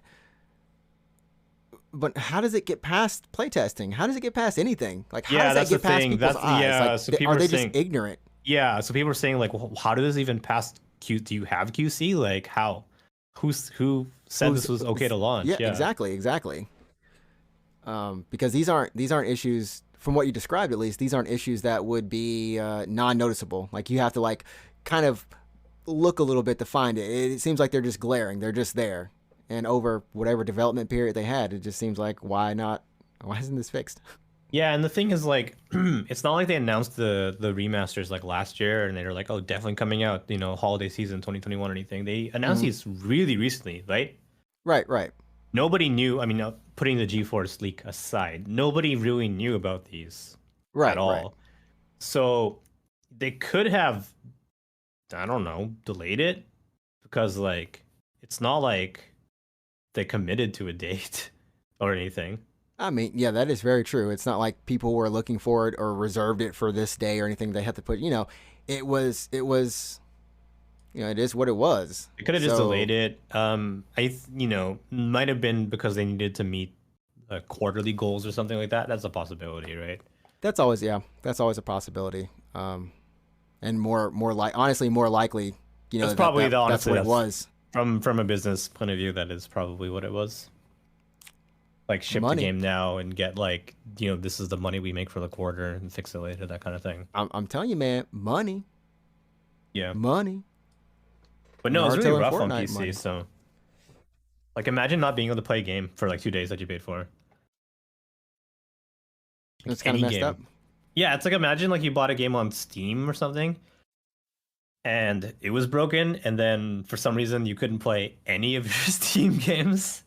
how does it get past playtesting? How does it get past anything? Like, how does that get past people's eyes? Yeah, like, so people are they saying, just ignorant? Yeah, so people are saying, like, well, how did this even pass Q? Do you have QC? Like, how? Who said this was okay to launch? Yeah, exactly. Because these aren't issues, from what you described at least. These aren't issues that would be non-noticeable. Like, you have to like kind of look a little bit to find it. It seems like they're just glaring. They're just there. And over whatever development period they had, it just seems like, why not? Why isn't this fixed? Yeah, and the thing is, like, it's not like they announced the remasters like last year and they were like, oh, definitely coming out, holiday season 2021 or anything. They announced these really recently, right? Right. Nobody knew. I mean, putting the GeForce leak aside, nobody really knew about these at all. Right. So they could have, I don't know, delayed it, because, like, it's not like they committed to a date or anything. I mean, yeah, that is very true. It's not like people were looking for it or reserved it for this day or anything. They had to put, it was, it is what it was. They could have just delayed it. Might have been because they needed to meet quarterly goals or something like that. That's a possibility, right? That's always a possibility. And honestly, more likely, that's probably that's what it was. From a business point of view, that is probably what it was. Like, ship the game now and get, like, this is the money we make for the quarter and fix it later, that kind of thing. I'm telling you, man, money. Yeah. Money. But no, it's really rough on PC, money. so, like, imagine not being able to play a game for like 2 days that you paid for. Like, it's kind of messed up. Yeah, it's like, imagine like you bought a game on Steam or something and it was broken, and then for some reason you couldn't play any of your Steam games.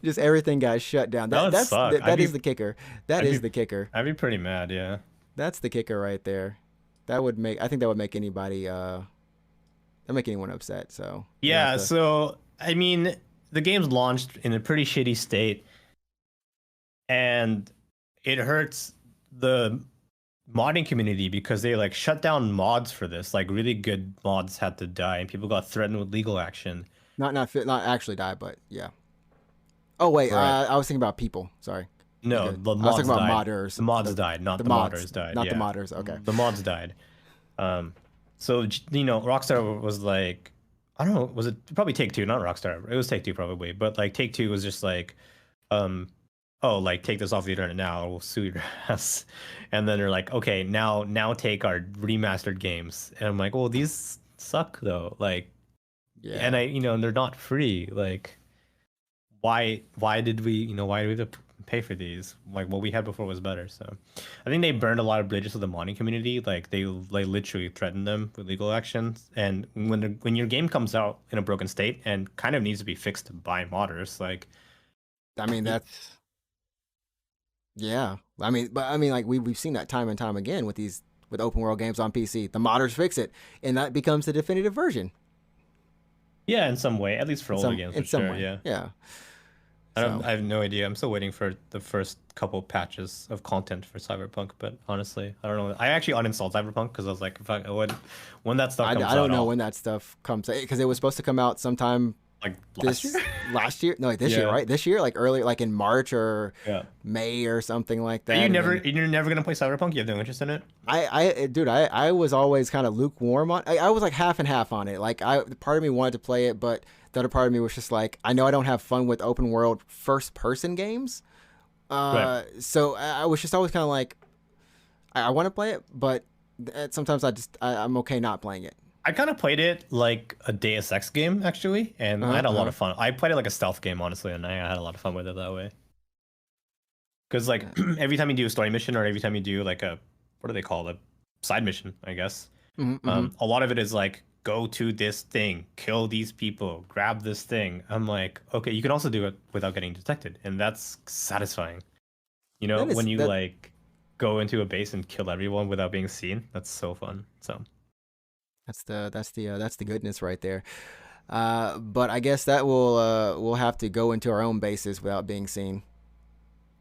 Just everything got shut down. That is the kicker. That is the kicker. I'd be pretty mad, yeah. That's the kicker right there. I think that would make anybody that'd make anyone upset. So yeah, so I mean, the game's launched in a pretty shitty state, and it hurts the modding community because they like shut down mods for this. Like, really good mods had to die, and people got threatened with legal action. Not actually die, but yeah. Oh wait, right. I was thinking about people. Sorry. No, the mods died. I was talking about modders. The mods died, not the modders died. Not the modders. Okay. The mods died. So Rockstar was like, I don't know, was it probably Take-Two, not Rockstar? It was Take-Two probably, but like Take-Two was just like, oh, like, take this off the internet now, or we'll sue your ass. And then they're like, okay, now take our remastered games. And I'm like, well, these suck though, like, yeah. And they're not free. Like, why did we have to pay for these? Like, what we had before was better. So I think they burned a lot of bridges with the modding community. Like, they literally threatened them with legal actions. And when your game comes out in a broken state and kind of needs to be fixed by modders, like, I mean, that's, yeah. I mean, like, we've seen that time and time again with these with open world games on PC. The modders fix it, and that becomes the definitive version. Yeah, in some way, at least for older games, for sure. Yeah. Yeah. I have no idea. I'm still waiting for the first couple patches of content for Cyberpunk, but honestly, I don't know. I actually uninstalled Cyberpunk because I was like, when that stuff comes out, I don't know when that stuff comes, because it was supposed to come out sometime like last year? No, like this year, right? This year, like earlier, like in March or May or something like that. You're never gonna play Cyberpunk? You have no interest in it? I was always kind of lukewarm on. I was like half and half on it. Like part of me wanted to play it, but the other part of me was just like, I know I don't have fun with open world first person games. Right. So I was just always kind of like, I want to play it, but sometimes I'm okay not playing it. I kind of played it like a Deus Ex game, actually, and I had a lot of fun. I played it like a stealth game, honestly, and I had a lot of fun with it that way. Because like every time you do a story mission, or every time you do like what do they call it? Side mission, I guess. A lot of it is like, go to this thing, kill these people, grab this thing. I'm like, okay, you can also do it without getting detected, and that's satisfying. You know, when you like go into a base and kill everyone without being seen, that's so fun. So that's the goodness right there. But I guess that we'll have to go into our own bases without being seen.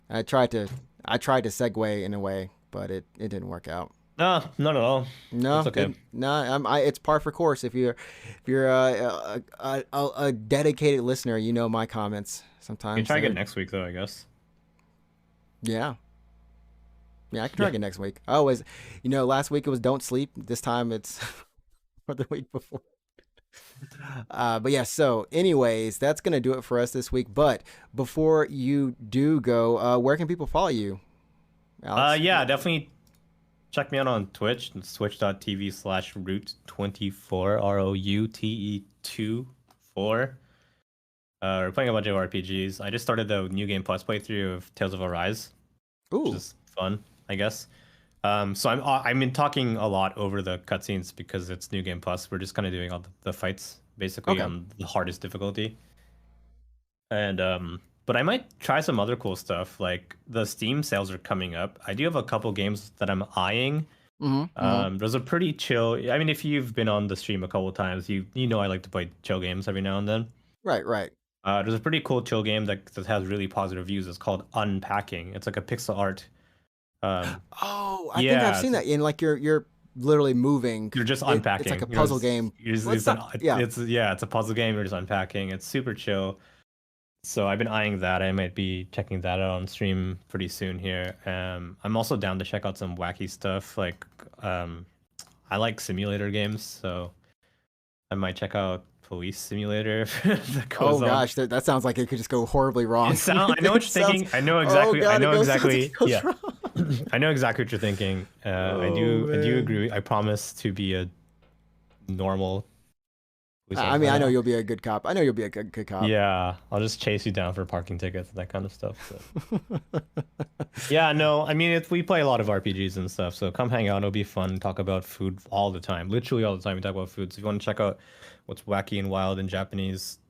I tried to segue in a way, but it didn't work out. No, not at all. No, it's okay. It's par for course. If you're a dedicated listener, you know my comments sometimes. You can try again next week, though, I guess. Yeah, I can try again next week. I always, last week it was don't sleep. This time it's for the week before. But yeah, so anyways, that's gonna do it for us this week. But before you do go, where can people follow you, Alex? Definitely check me out on Twitch. It's twitch.tv/route24 ROUTE24. We're playing a bunch of RPGs. I just started the New Game Plus playthrough of Tales of Arise, which is fun, I guess. So I'm been talking a lot over the cutscenes because it's New Game Plus. We're just kind of doing all the fights basically on the hardest difficulty. And but I might try some other cool stuff. Like the Steam sales are coming up. I do have a couple games that I'm eyeing. Those are pretty chill. I mean, if you've been on the stream a couple times, you know I like to play chill games every now and then. Right. There's a pretty cool chill game that has really positive reviews. It's called Unpacking. It's like a pixel art. I think I've seen that in like you're literally moving. You're just unpacking. It's like a puzzle game. It's a puzzle game. You're just unpacking. It's super chill. So I've been eyeing that. I might be checking that out on stream pretty soon here. I'm also down to check out some wacky stuff. Like I like simulator games, so I might check out Police Simulator. Gosh, that sounds like it could just go horribly wrong. I know what you're thinking. I know exactly. I know exactly. Yeah. I know exactly what you're thinking. I do agree. I promise to be a normal. I mean, I know you'll be a good cop. I know you'll be a good cop. Yeah, I'll just chase you down for parking tickets and that kind of stuff. So. Yeah, no, I mean, we play a lot of RPGs and stuff, so come hang out. It'll be fun. Talk about food all the time. Literally all the time we talk about food. So if you want to check out what's wacky and wild in Japanese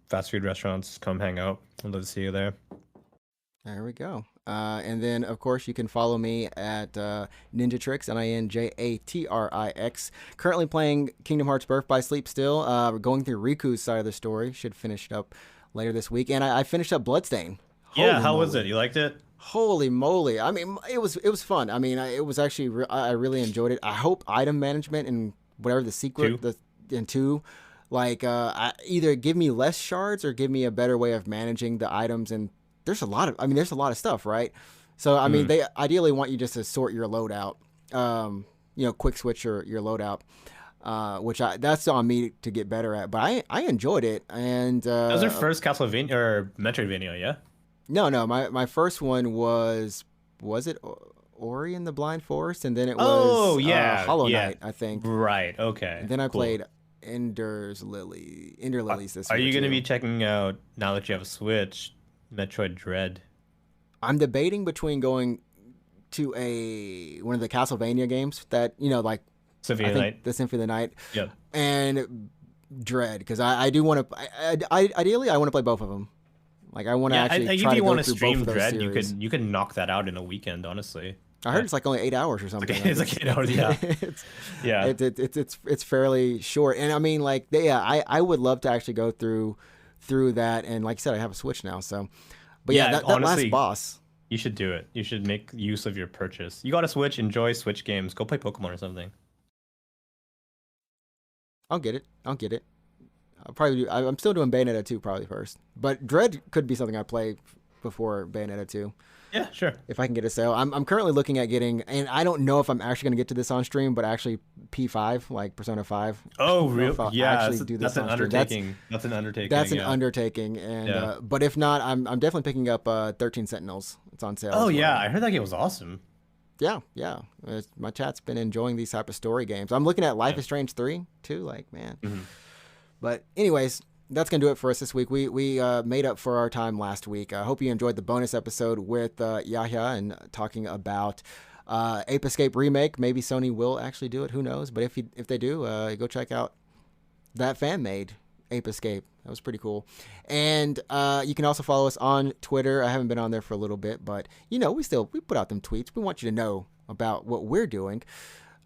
fast food restaurants, come hang out. I'd love to see you there. There we go. And then, of course, you can follow me at NinjaTrix, NinjaTrix. Currently playing Kingdom Hearts Birth by Sleep still. We're going through Riku's side of the story. Should finish it up later this week. And I finished up Bloodstain. How was it? You liked it? Holy moly. I mean, it was fun. I mean, it was actually, I really enjoyed it. I hope item management and whatever the secret, in 2, like either give me less shards or give me a better way of managing the items. And there's a lot of stuff, right? So, I mean, they ideally want you just to sort your loadout, quick switch your loadout, which that's on me to get better at. But I enjoyed it. And that was your first Castlevania or Metroidvania, yeah? No, my first one was it Ori and the Blind Forest? And then it was Hollow Knight, I think. Right, okay. And then I played Ender Lilies this year. Are you going to be checking out, now that you have a Switch, Metroid Dread? I'm debating between going to one of the Castlevania games that, like Symphony of the Night. The Symphony of the Night. Yep. And Dread, because I do want to. Ideally, I want to play both of them. Like I want to actually try to go through both of those Dread, series. you could knock that out in a weekend, honestly. I heard it's like only 8 hours or something. It's like 8 hours. Yeah. Yeah. It's fairly short. And I mean, like, I would love to actually go through that. And like I said, I have a Switch now. So, but yeah, that honestly, last boss. You should do it. You should make use of your purchase. You got a Switch, enjoy Switch games. Go play Pokemon or something. I'll get it. I'll probably do. I'm still doing Bayonetta 2 probably first. But Dread could be something I play before Bayonetta 2. Yeah, sure. If I can get a sale. I'm currently looking at getting, and I don't know if I'm actually going to get to this on stream, but actually P5, like Persona 5. Oh, really? Yeah, that's an undertaking. That's an undertaking. That's an undertaking. And but if not, I'm definitely picking up 13 Sentinels. It's on sale. Oh, yeah. I heard that game was awesome. Yeah. My chat's been enjoying these type of story games. I'm looking at Life is Strange 3 too. Like, man. Mm-hmm. But anyways, that's going to do it for us this week. We made up for our time last week. I hope you enjoyed the bonus episode with Yahya and talking about Ape Escape Remake. Maybe Sony will actually do it. Who knows? But if they do, go check out that fan-made Ape Escape. That was pretty cool. And you can also follow us on Twitter. I haven't been on there for a little bit, but we put out them tweets. We want you to know about what we're doing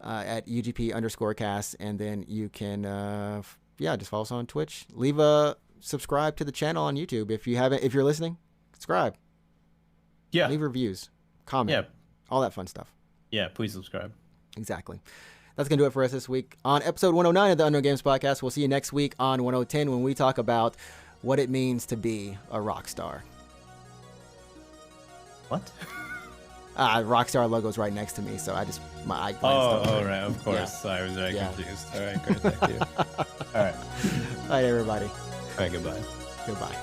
at UGP_cast. And then you can just follow us on Twitch. Leave a subscribe to the channel on YouTube. If you're listening, subscribe. Yeah. Leave reviews, comment, all that fun stuff. Yeah, please subscribe. Exactly. That's going to do it for us this week on episode 109 of the Unknown Games Podcast. We'll see you next week on 1010 when we talk about what it means to be a rock star. What? Rockstar logo's right next to me, so my eye glanced over. Right, of course. Yeah. I was very confused. All right, great, thank you. All right. All right, everybody. All right, goodbye. Goodbye.